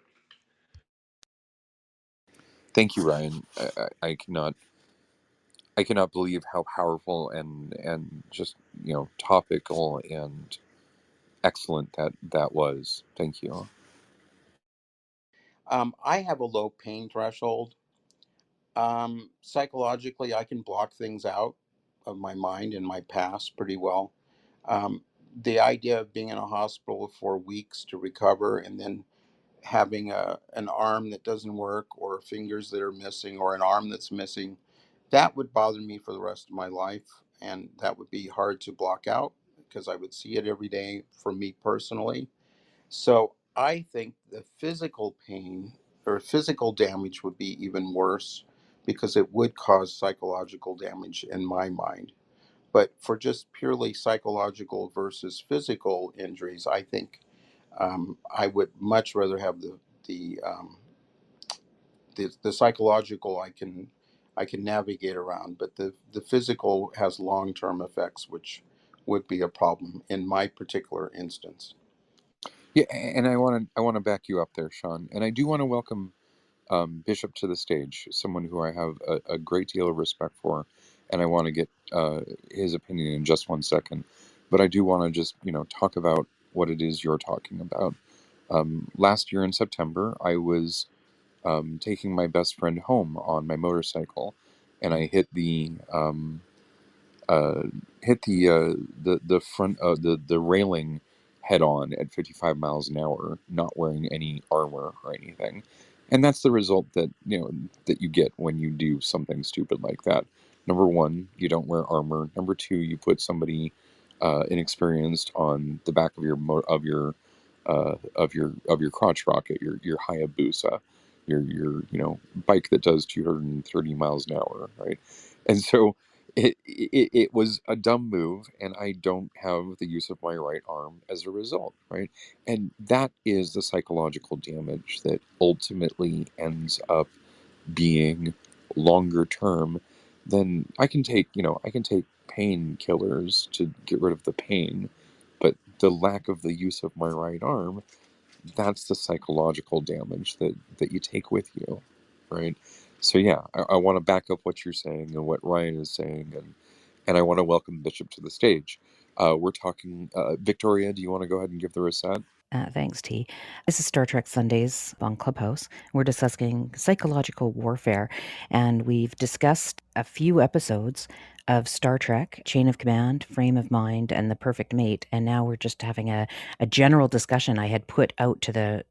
Thank you, Ryan. I cannot believe how powerful and just topical and excellent that was. Thank you. I have a low pain threshold. Psychologically, I can block things out of my mind and my past pretty well. Um, the idea of being in a hospital for weeks to recover and then having an arm that doesn't work or fingers that are missing or an arm that's missing, that would bother me for the rest of my life. And that would be hard to block out because I would see it every day for me personally. So I think the physical pain or physical damage would be even worse because it would cause psychological damage in my mind. But for just purely psychological versus physical injuries, I think I would much rather have the, um, the psychological I can navigate around, but the physical has long term effects, which would be a problem in my particular instance. Yeah, and I want to back you up there, Sean. And I do want to welcome Bishop to the stage, someone who I have a great deal of respect for, and I want to get his opinion in just one second. But I do want to just talk about what it is you're talking about. Last year in September, I was taking my best friend home on my motorcycle, and I uh, hit the front the railing head on at 55 miles an hour, not wearing any armor or anything. And that's the result that that you get when you do something stupid like that. Number one, you don't wear armor. Number two, you put somebody inexperienced on the back of your crotch rocket, your Hayabusa, your bike that does 230 miles an hour, right? And so it was a dumb move, and I don't have the use of my right arm as a result, right? And that is the psychological damage that ultimately ends up being longer term. Then I can take painkillers to get rid of the pain, but the lack of the use of my right arm, that's the psychological damage that you take with you, right? So yeah, I want to back up what you're saying and what Ryan is saying, and I want to welcome Bishop to the stage. We're talking, Victoria, do you want to go ahead and give the reset? Thanks, T. This is Star Trek Sundays on Clubhouse. We're discussing psychological warfare, and we've discussed a few episodes of Star Trek, Chain of Command, Frame of Mind, and The Perfect Mate. And now we're just having a general discussion I had put out to the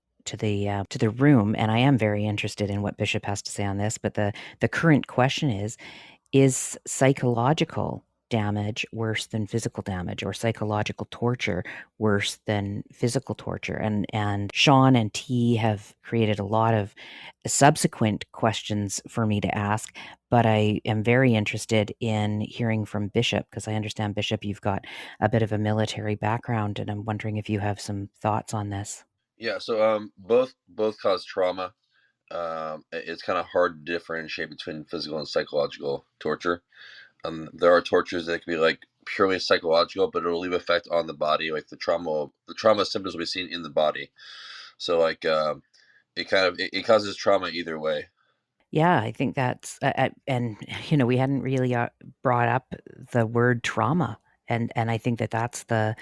room, and I am very interested in what Bishop has to say on this. But the current question is psychological damage worse than physical damage, or psychological torture worse than physical torture? And Sean and T have created a lot of subsequent questions for me to ask, but I am very interested in hearing from Bishop, because I understand, Bishop, you've got a bit of a military background, and I'm wondering if you have some thoughts on this. Yeah, so both cause trauma. It's kind of hard to differentiate between physical and psychological torture. There are tortures that can be like purely psychological, but it'll leave effect on the body. Like the trauma symptoms will be seen in the body. So like it causes trauma either way. Yeah, I think that's and we hadn't really brought up the word trauma, and I think that's the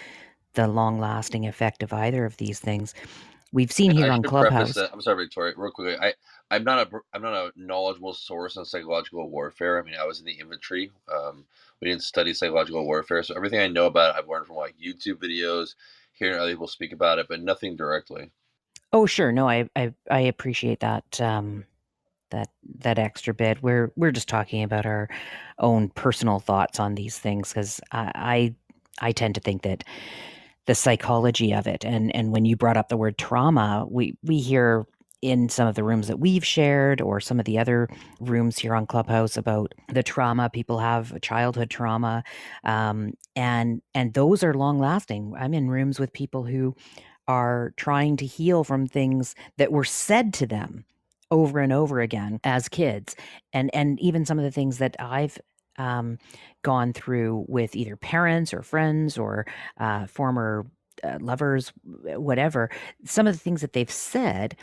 long-lasting effect of either of these things. We've seen And I here on should preface Clubhouse. that. I'm sorry, Victoria, real quickly. I'm not a knowledgeable source on psychological warfare. I mean, I was in the infantry. We didn't study psychological warfare, so everything I know about it, I've learned from like YouTube videos, hearing other people speak about it, but nothing directly. Oh, sure. No, I appreciate that that extra bit. We're just talking about our own personal thoughts on these things, because I tend to think that the psychology of it, and when you brought up the word trauma, we hear in some of the rooms that we've shared, or some of the other rooms here on Clubhouse, about the trauma people have, childhood trauma, and those are long lasting. I'm in rooms with people who are trying to heal from things that were said to them over and over again as kids, and even some of the things that I've gone through with either parents or friends, or former lovers, whatever. Some of the things that they've said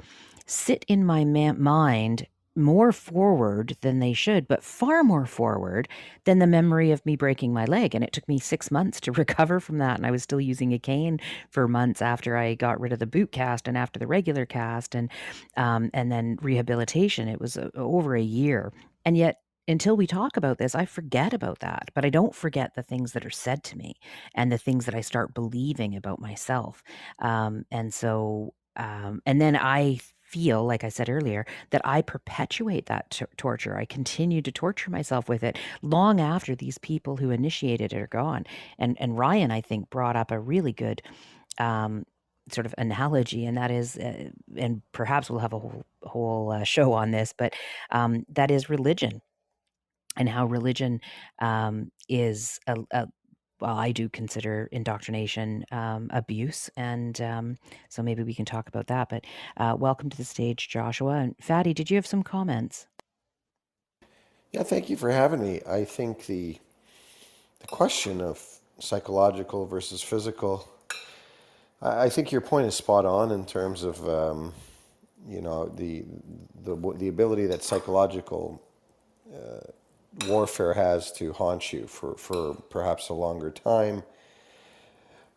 sit in my mind more forward than they should, but far more forward than the memory of me breaking my leg. And it took me 6 months to recover from that. And I was still using a cane for months after I got rid of the boot cast and after the regular cast, and then rehabilitation. It was over a year. And yet, until we talk about this, I forget about that. But I don't forget the things that are said to me, and the things that I start believing about myself. And then I feel, like I said earlier, that I perpetuate that torture. I continue to torture myself with it long after these people who initiated it are gone. And Ryan, I think, brought up a really good sort of analogy, and that is, and perhaps we'll have a whole show on this, but that is religion, and how religion is well, I do consider indoctrination abuse, and so maybe we can talk about that. But welcome to the stage, Joshua. And Fatty, did you have some comments? Yeah, thank you for having me. I think the question of psychological versus physical, I think your point is spot on in terms of the ability that psychological warfare has to haunt you for perhaps a longer time.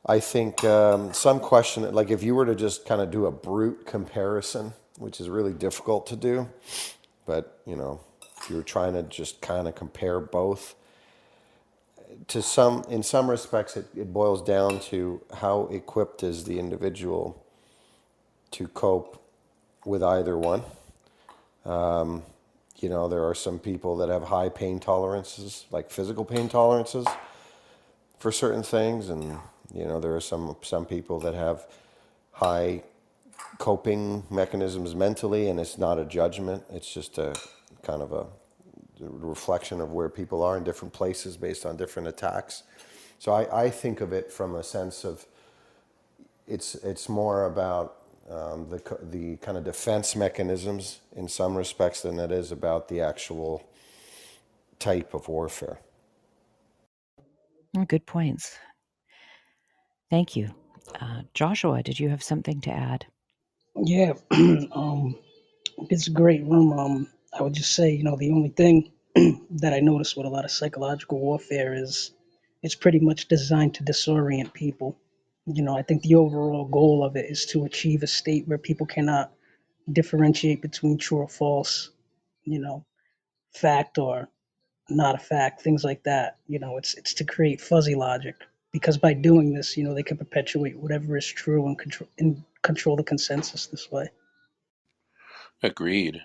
I think some question, like if you were to just kind of do a brute comparison, which is really difficult to do, but if you were trying to just kind of compare both, in some respects, it boils down to how equipped is the individual to cope with either one. You know, there are some people that have high pain tolerances, like physical pain tolerances for certain things, and you know, there are some people that have high coping mechanisms mentally, and it's not a judgment. It's just a kind of a reflection of where people are in different places based on different attacks. So I think of it from a sense of it's more about the kind of defense mechanisms in some respects than it is about the actual type of warfare. Oh, good points. Thank you. Joshua, did you have something to add? Yeah, it's a great room. I would just say, the only thing that I noticed with a lot of psychological warfare is it's pretty much designed to disorient people. I think the overall goal of it is to achieve a state where people cannot differentiate between true or false, you know, fact or not a fact, things like that. It's to create fuzzy logic because by doing this, they can perpetuate whatever is true and control the consensus this way. Agreed.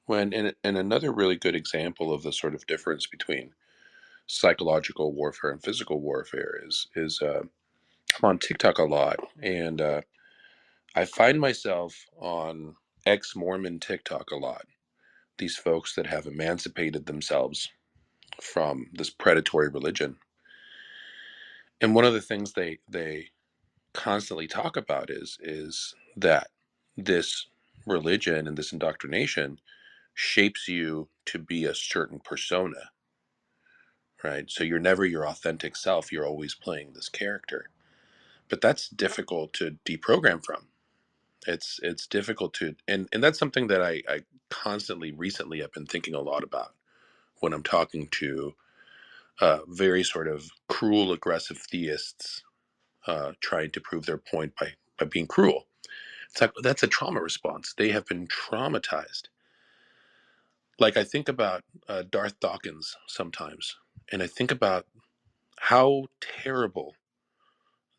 And another really good example of the sort of difference between psychological warfare and physical warfare is I'm on TikTok a lot, and I find myself on ex-Mormon TikTok a lot. These folks that have emancipated themselves from this predatory religion, and one of the things they constantly talk about is that this religion and this indoctrination shapes you to be a certain persona, right? So you're never your authentic self, you're always playing this character. But that's difficult to deprogram from. It's difficult to, and that's something that I constantly recently have been thinking a lot about when I'm talking to very sort of cruel, aggressive theists trying to prove their point by being cruel. It's like that's a trauma response. They have been traumatized. Like I think about Darth Dawkins sometimes, and I think about how terrible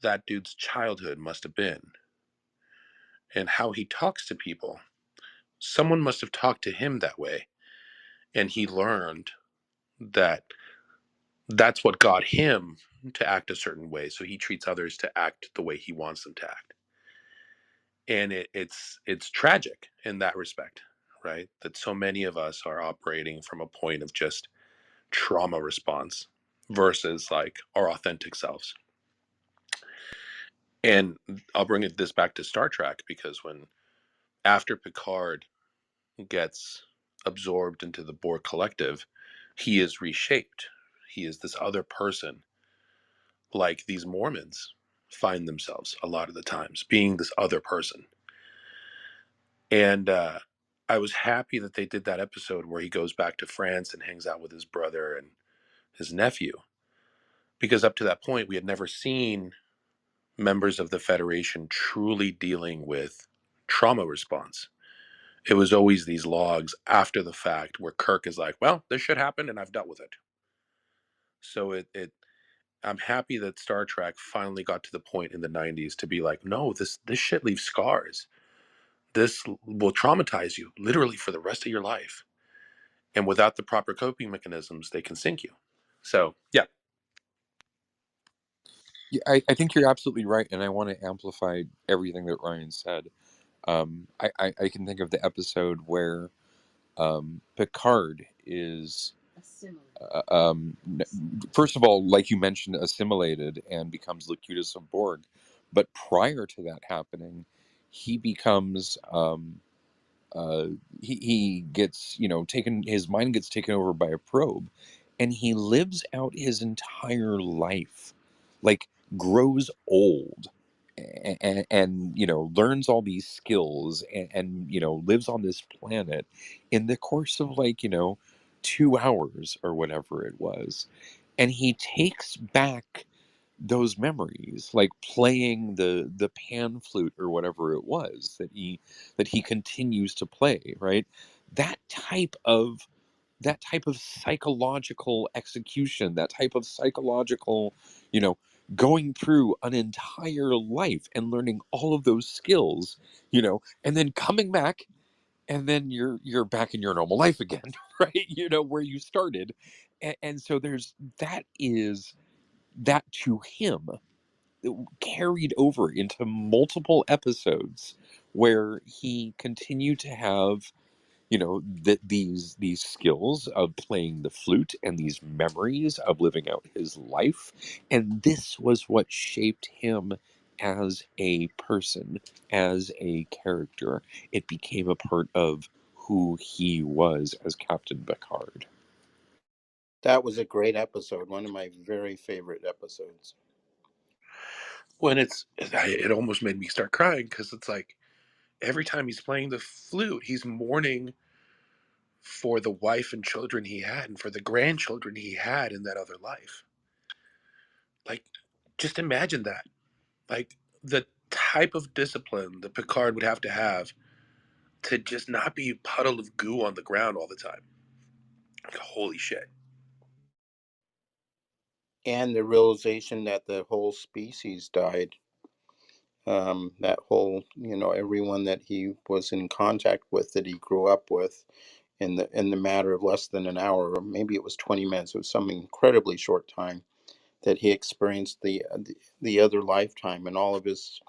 that dude's childhood must have been and how he talks to people. Someone must have talked to him that way, and he learned that that's what got him to act a certain way. So he treats others to act the way he wants them to act. And it's tragic in that respect, right? That so many of us are operating from a point of just trauma response versus like our authentic selves. And I'll bring this back to Star Trek because when after Picard gets absorbed into the Borg collective, he is reshaped. He is this other person, like these Mormons find themselves a lot of the times being this other person. And I was happy that they did that episode where he goes back to France and hangs out with his brother and his nephew, because up to that point we had never seen members of the Federation truly dealing with trauma response. It was always these logs after the fact where Kirk is like, well, this shit happened and I've dealt with it. So I'm happy that Star Trek finally got to the point in the 90s to be like, no, this shit leaves scars. This will traumatize you literally for the rest of your life. And without the proper coping mechanisms, they can sink you. So, yeah. Yeah, I think you're absolutely right, and I want to amplify everything that Ryan said. I can think of the episode where Picard is, first of all, like you mentioned, assimilated and becomes Locutus of Borg. But prior to that happening, he becomes, uh, he gets, taken, his mind gets taken over by a probe, and he lives out his entire life, like grows old. And learns all these skills and lives on this planet in the course of like 2 hours or whatever it was, and he takes back those memories, like playing the pan flute or whatever it was that he continues to play, right? That type of that type of psychological execution, that type of psychological, you know going through an entire life and learning all of those skills, and then coming back and then you're back in your normal life again, right? Where you started. And so there's that to him carried over into multiple episodes where he continued to have these skills of playing the flute and these memories of living out his life, and this was what shaped him as a person, as a character. It became a part of who he was as Captain Picard. That was a great episode. One of my very favorite episodes. When it almost made me start crying, because it's like every time he's playing the flute, he's mourning for the wife and children he had and for the grandchildren he had in that other life. Like, just imagine that. Like, the type of discipline that Picard would have to just not be a puddle of goo on the ground all the time. Like, holy shit. And the realization that the whole species died. That whole, everyone that he was in contact with, that he grew up with, in the matter of less than an hour, or maybe it was 20 minutes. It was some incredibly short time that he experienced the other lifetime, and all of his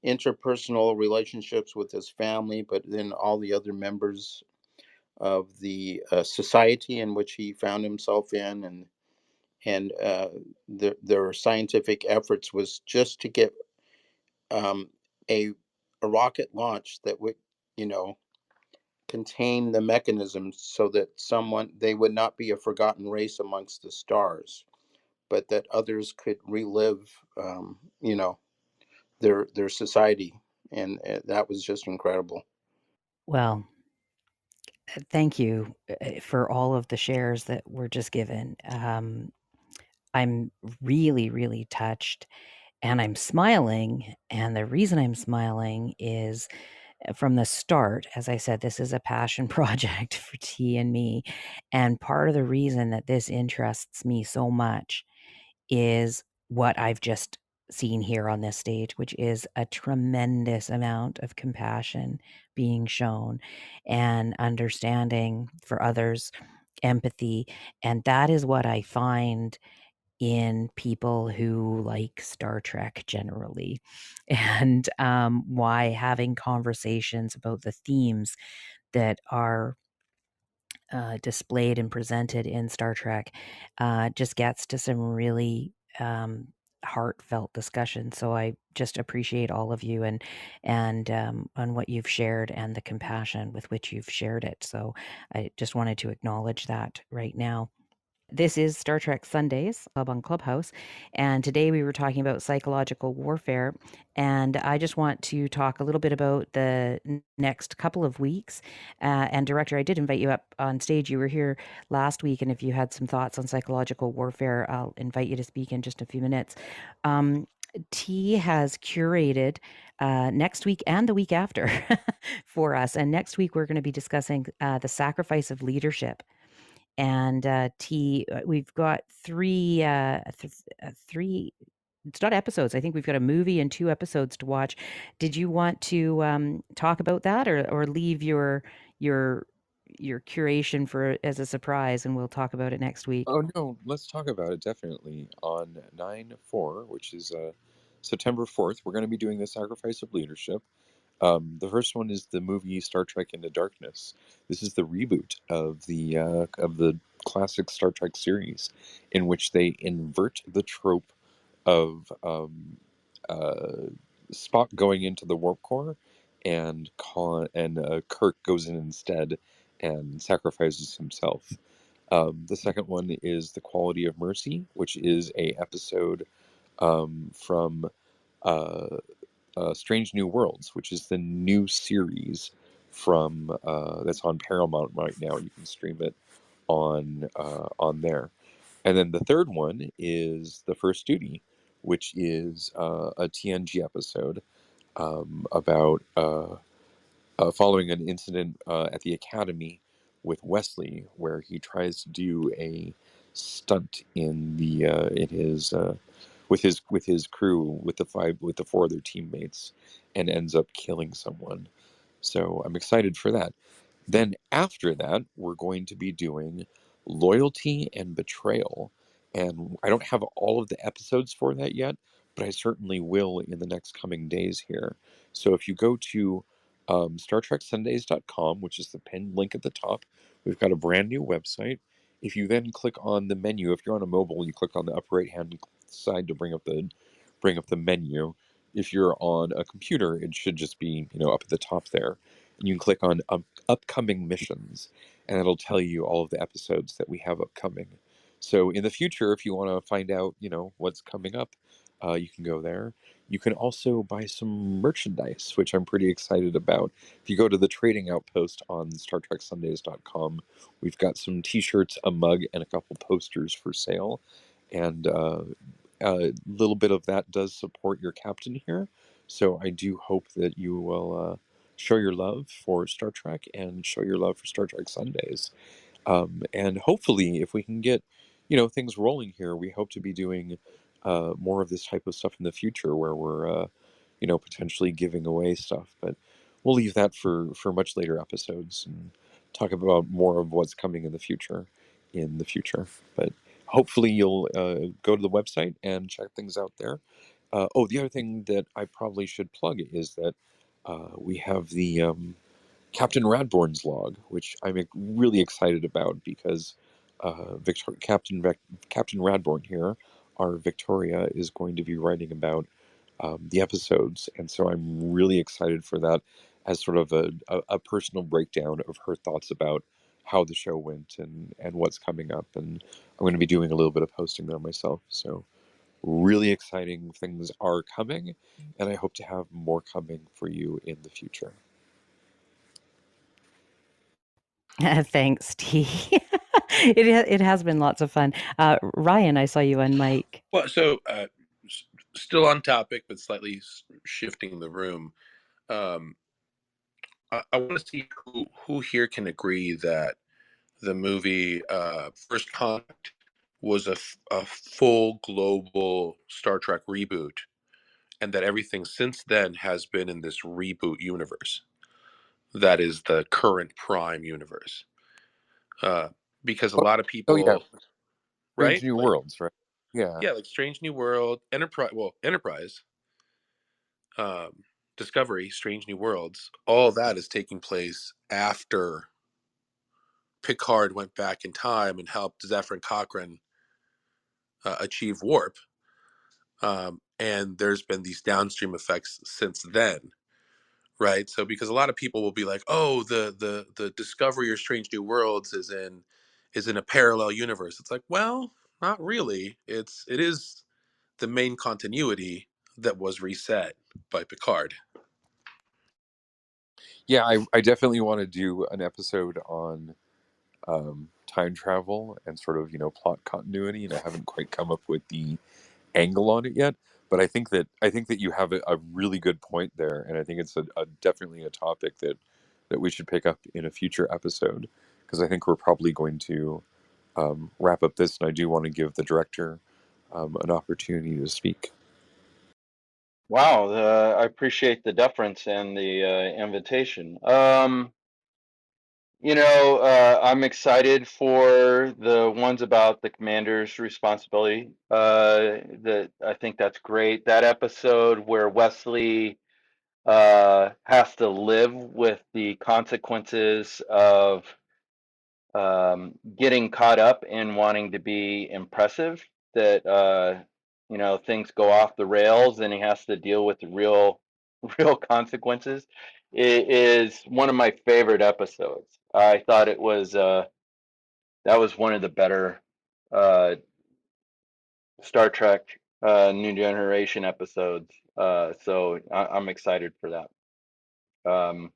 interpersonal relationships with his family, but then all the other members of the society in which he found himself in, and their scientific efforts was just to get um, a a rocket launch that would, you know, contain the mechanisms so that they would not be a forgotten race amongst the stars, but that others could relive, their society, and that was just incredible. Well, thank you for all of the shares that were just given. I'm really, really touched, and I'm smiling. And the reason I'm smiling is from the start, as I said, this is a passion project for T and me. And part of the reason that this interests me so much is what I've just seen here on this stage, which is a tremendous amount of compassion being shown and understanding for others, empathy. And that is what I find in people who like Star Trek generally, and why having conversations about the themes that are displayed and presented in Star Trek just gets to some really heartfelt discussion. So I just appreciate all of you and on what you've shared and the compassion with which you've shared it. So I just wanted to acknowledge that right now. This is Star Trek Sundays Club on Clubhouse, and today we were talking about psychological warfare. And I just want to talk a little bit about the next couple of weeks. And Director, I did invite you up on stage. You were here last week, and if you had some thoughts on psychological warfare, I'll invite you to speak in just a few minutes. T has curated next week and the week after for us. And next week, we're going to be discussing the sacrifice of leadership. And we've got three, it's not episodes. I think we've got a movie and 2 episodes to watch. Did you want to talk about that, or leave your curation for as a surprise, and we'll talk about it next week? Oh no, let's talk about it definitely on 9/4, which is September 4th. We're going to be doing the sacrifice of leadership. The first one is the movie Star Trek Into Darkness. This is the reboot of the classic Star Trek series, in which they invert the trope of uh, Spock going into the warp core, and Kirk goes in instead and sacrifices himself. The second one is The Quality of Mercy, which is a episode from uh, Strange New Worlds, which is the new series from that's on Paramount right now. You can stream it on there. And then the third one is The First Duty, which is a TNG episode about following an incident at the academy with Wesley, where he tries to do a stunt in his with his crew, with the 4 other teammates, and ends up killing someone. So I'm excited for that. Then after that, we're going to be doing loyalty and betrayal. And I don't have all of the episodes for that yet, but I certainly will in the next coming days here. So if you go to StarTrekSundays.com, which is the pinned link at the top, we've got a brand new website. If you then click on the menu, if you're on a mobile, you click on the upper right hand side to bring up the menu. If you're on a computer, it should just be up at the top there, and you can click on upcoming missions, and it'll tell you all of the episodes that we have upcoming. So in the future, if you want to find out, what's coming up, you can go there. You can also buy some merchandise, which I'm pretty excited about. If you go to the trading outpost on StarTrekSundays.com, we've got some T-shirts, a mug, and a couple posters for sale, and a little bit of that does support your captain here. So I do hope that you will show your love for Star Trek and show your love for Star Trek Sundays. And hopefully, if we can get things rolling here, we hope to be doing more of this type of stuff in the future, where we're potentially giving away stuff. But we'll leave that for much later episodes and talk about more of what's coming in the future. But hopefully, you'll go to the website and check things out there. Oh, the other thing that I probably should plug is that we have the Captain Radborn's log, which I'm really excited about because Captain Radborn here, our Victoria, is going to be writing about the episodes, and so I'm really excited for that as sort of a personal breakdown of her thoughts about how the show went and what's coming up. And I'm going to be doing a little bit of posting there myself. So really exciting things are coming, and I hope to have more coming for you in the future. Thanks, T. It has been lots of fun. Ryan, I saw you on mic. Well, so still on topic, but slightly shifting the room. I want to see who here can agree that the movie First Contact was a full global Star Trek reboot, and that everything since then has been in this reboot universe. That is the current Prime universe. Because a Oh, lot of oh yeah, people, Strange right? New Like, Worlds, right? Yeah. yeah, like Strange New World, Enterprise, um, Discovery, Strange New Worlds, all that is taking place after Picard went back in time and helped Zephyr and Cochrane achieve warp. And there's been these downstream effects since then, right? So because a lot of people will be like, "Oh, the Discovery or Strange New Worlds is in a parallel universe." It's like, well, not really. It is the main continuity that was reset by Picard. Yeah, I definitely want to do an episode on time travel and sort of plot continuity, and I haven't quite come up with the angle on it yet. But I think that you have a really good point there, and I think it's definitely a topic that we should pick up in a future episode, because I think we're probably going to wrap up this, and I do want to give the director an opportunity to speak. Wow, I appreciate the deference and the invitation. I'm excited for the ones about the commander's responsibility. That I think that's great. That episode where Wesley has to live with the consequences of getting caught up in wanting to be impressive, that things go off the rails and he has to deal with the real real consequences. It is one of my favorite episodes. I thought it was that was one of the better uh, Star Trek New Generation episodes. So I'm excited for that. I'm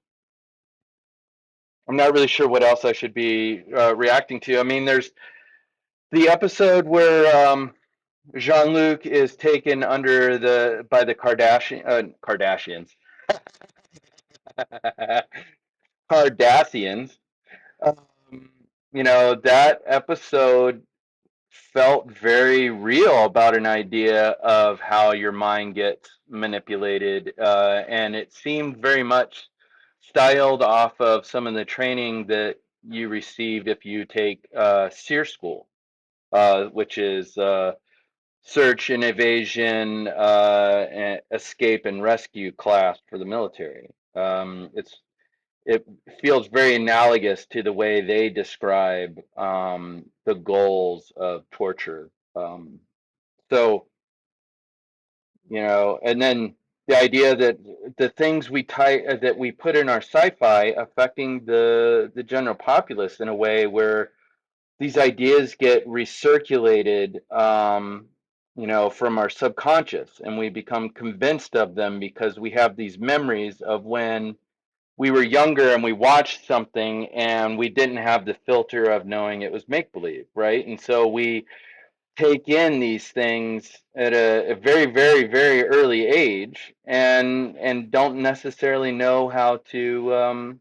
not really sure what else I should be reacting to. I mean, there's the episode where Jean-Luc is taken under the by the Kardashians. Cardassians. Um, that episode felt very real about an idea of how your mind gets manipulated, and it seemed very much styled off of some of the training that you receive if you take SEER school, which is search and evasion, escape and rescue class for the military. It feels very analogous to the way they describe the goals of torture. So, and then the idea that the things that we put in our sci-fi affecting the general populace in a way where these ideas get recirculated, from our subconscious, and we become convinced of them because we have these memories of when we were younger and we watched something and we didn't have the filter of knowing it was make believe, right? And so we take in these things at a very, very, very early age, and don't necessarily know how to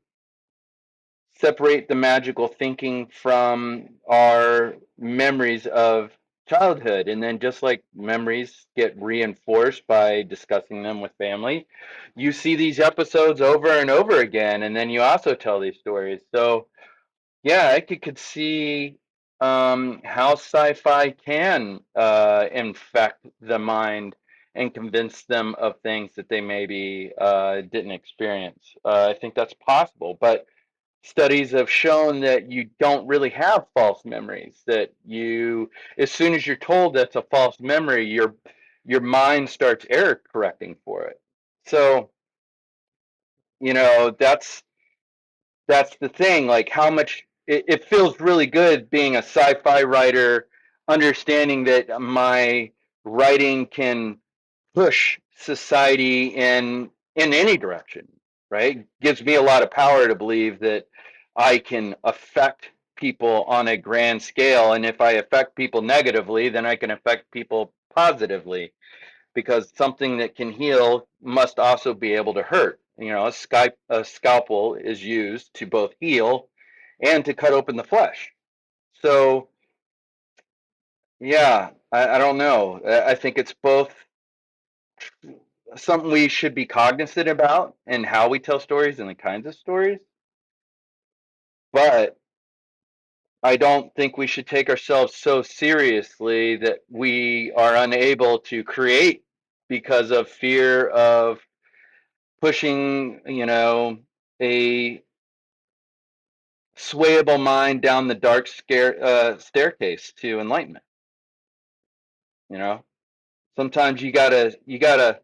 separate the magical thinking from our memories of childhood. And then, just like memories get reinforced by discussing them with family, you see these episodes over and over again, and then you also tell these stories. So yeah, I could see how sci-fi can infect the mind and convince them of things that they maybe didn't experience. I think that's possible, but studies have shown that you don't really have false memories. That as soon as you're told that's a false memory, your mind starts error correcting for it. So that's the thing. Like, how much it feels really good being a sci-fi writer, understanding that my writing can push society in any direction, right? Gives me a lot of power to believe that I can affect people on a grand scale, and if I affect people negatively, then I can affect people positively, because something that can heal must also be able to hurt. A scalpel is used to both heal and to cut open the flesh. So yeah, I don't know. I think it's both something we should be cognizant about and how we tell stories and the kinds of stories. But I don't think we should take ourselves so seriously that we are unable to create because of fear of pushing, a swayable mind down the dark staircase to enlightenment. Sometimes you gotta.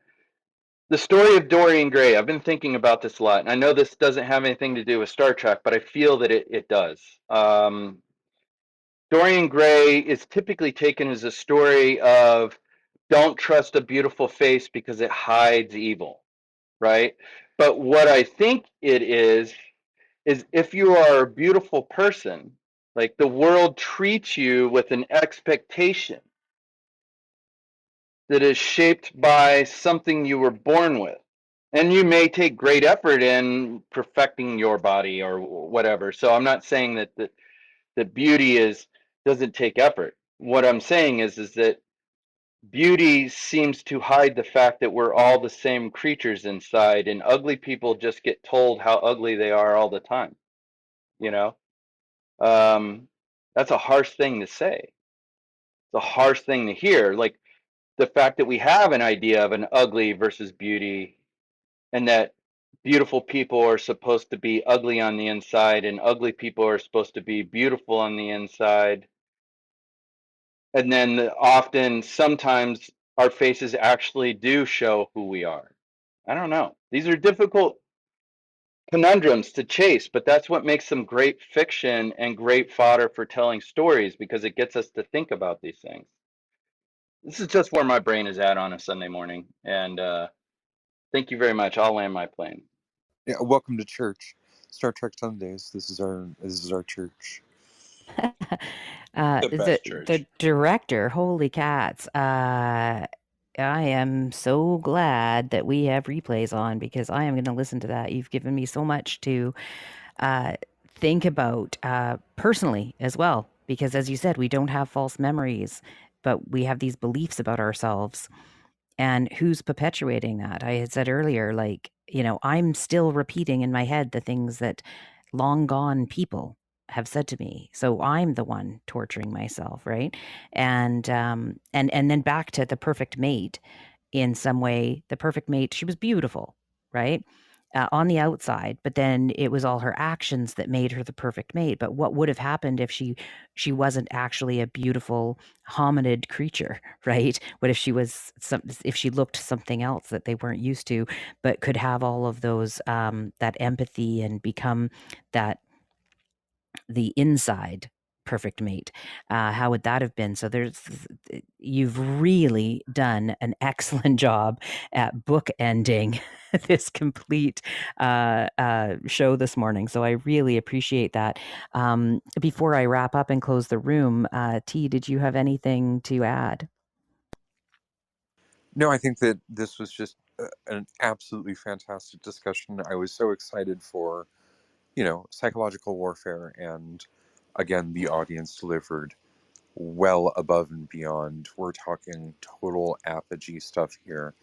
The story of Dorian Gray. I've been thinking about this a lot, and I know this doesn't have anything to do with Star Trek, but I feel that it does. Dorian Gray is typically taken as a story of don't trust a beautiful face because it hides evil, right? But what I think it is if you are a beautiful person, like, the world treats you with an expectation that is shaped by something you were born with. And you may take great effort in perfecting your body or whatever. So I'm not saying that beauty doesn't take effort. What I'm saying is that beauty seems to hide the fact that we're all the same creatures inside, and ugly people just get told how ugly they are all the time. You know, that's a harsh thing to say. It's a harsh thing to hear. Like, the fact that we have an idea of an ugly versus beauty, and that beautiful people are supposed to be ugly on the inside, and ugly people are supposed to be beautiful on the inside. And then often, sometimes, our faces actually do show who we are. I don't know. These are difficult conundrums to chase, but that's what makes them great fiction and great fodder for telling stories, because it gets us to think about these things. This is just where my brain is at on a Sunday morning, and thank you very much. I'll land my plane. Yeah, welcome to church. Star Trek Sundays. This is our church. The best The church. director, holy cats. I am so glad that we have replays on, because I am going to listen to that. You've given me so much to think about personally as well, because as you said, we don't have false memories, but we have these beliefs about ourselves. And who's perpetuating that? I had said earlier, like, I'm still repeating in my head the things that long gone people have said to me. So I'm the one torturing myself, right? And then back to the perfect mate. In some way, the perfect mate, she was beautiful, right? On the outside, but then it was all her actions that made her the perfect mate. But what would have happened if she wasn't actually a beautiful hominid creature, right? What if if she looked something else that they weren't used to, but could have all of those that empathy and become that the inside perfect mate? How would that have been? So you've really done an excellent job at bookending this complete show this morning. So I really appreciate that. Before I wrap up and close the room, T, did you have anything to add? No, I think that this was just an absolutely fantastic discussion. I was so excited for, psychological warfare, and again, the audience delivered well above and beyond. We're talking total apogee stuff here.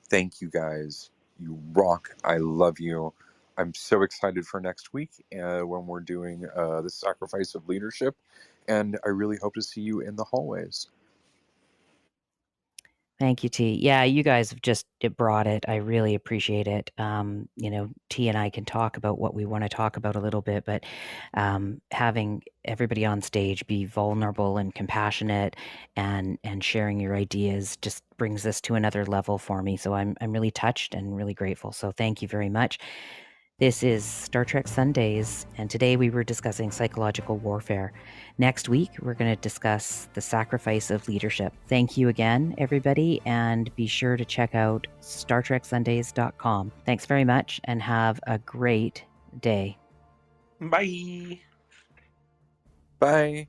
Thank you guys. You rock. I love you. I'm so excited for next week when we're doing the sacrifice of leadership, and I really hope to see you in the hallways. Thank you, T. Yeah, you guys have just brought it. I really appreciate it. T and I can talk about what we want to talk about a little bit, but having everybody on stage be vulnerable and compassionate and sharing your ideas just brings this to another level for me. So I'm really touched and really grateful. So thank you very much. This is Star Trek Sundays, and today we were discussing psychological warfare. Next week, we're going to discuss the sacrifice of leadership. Thank you again, everybody, and be sure to check out StarTrekSundays.com. Thanks very much, and have a great day. Bye. Bye.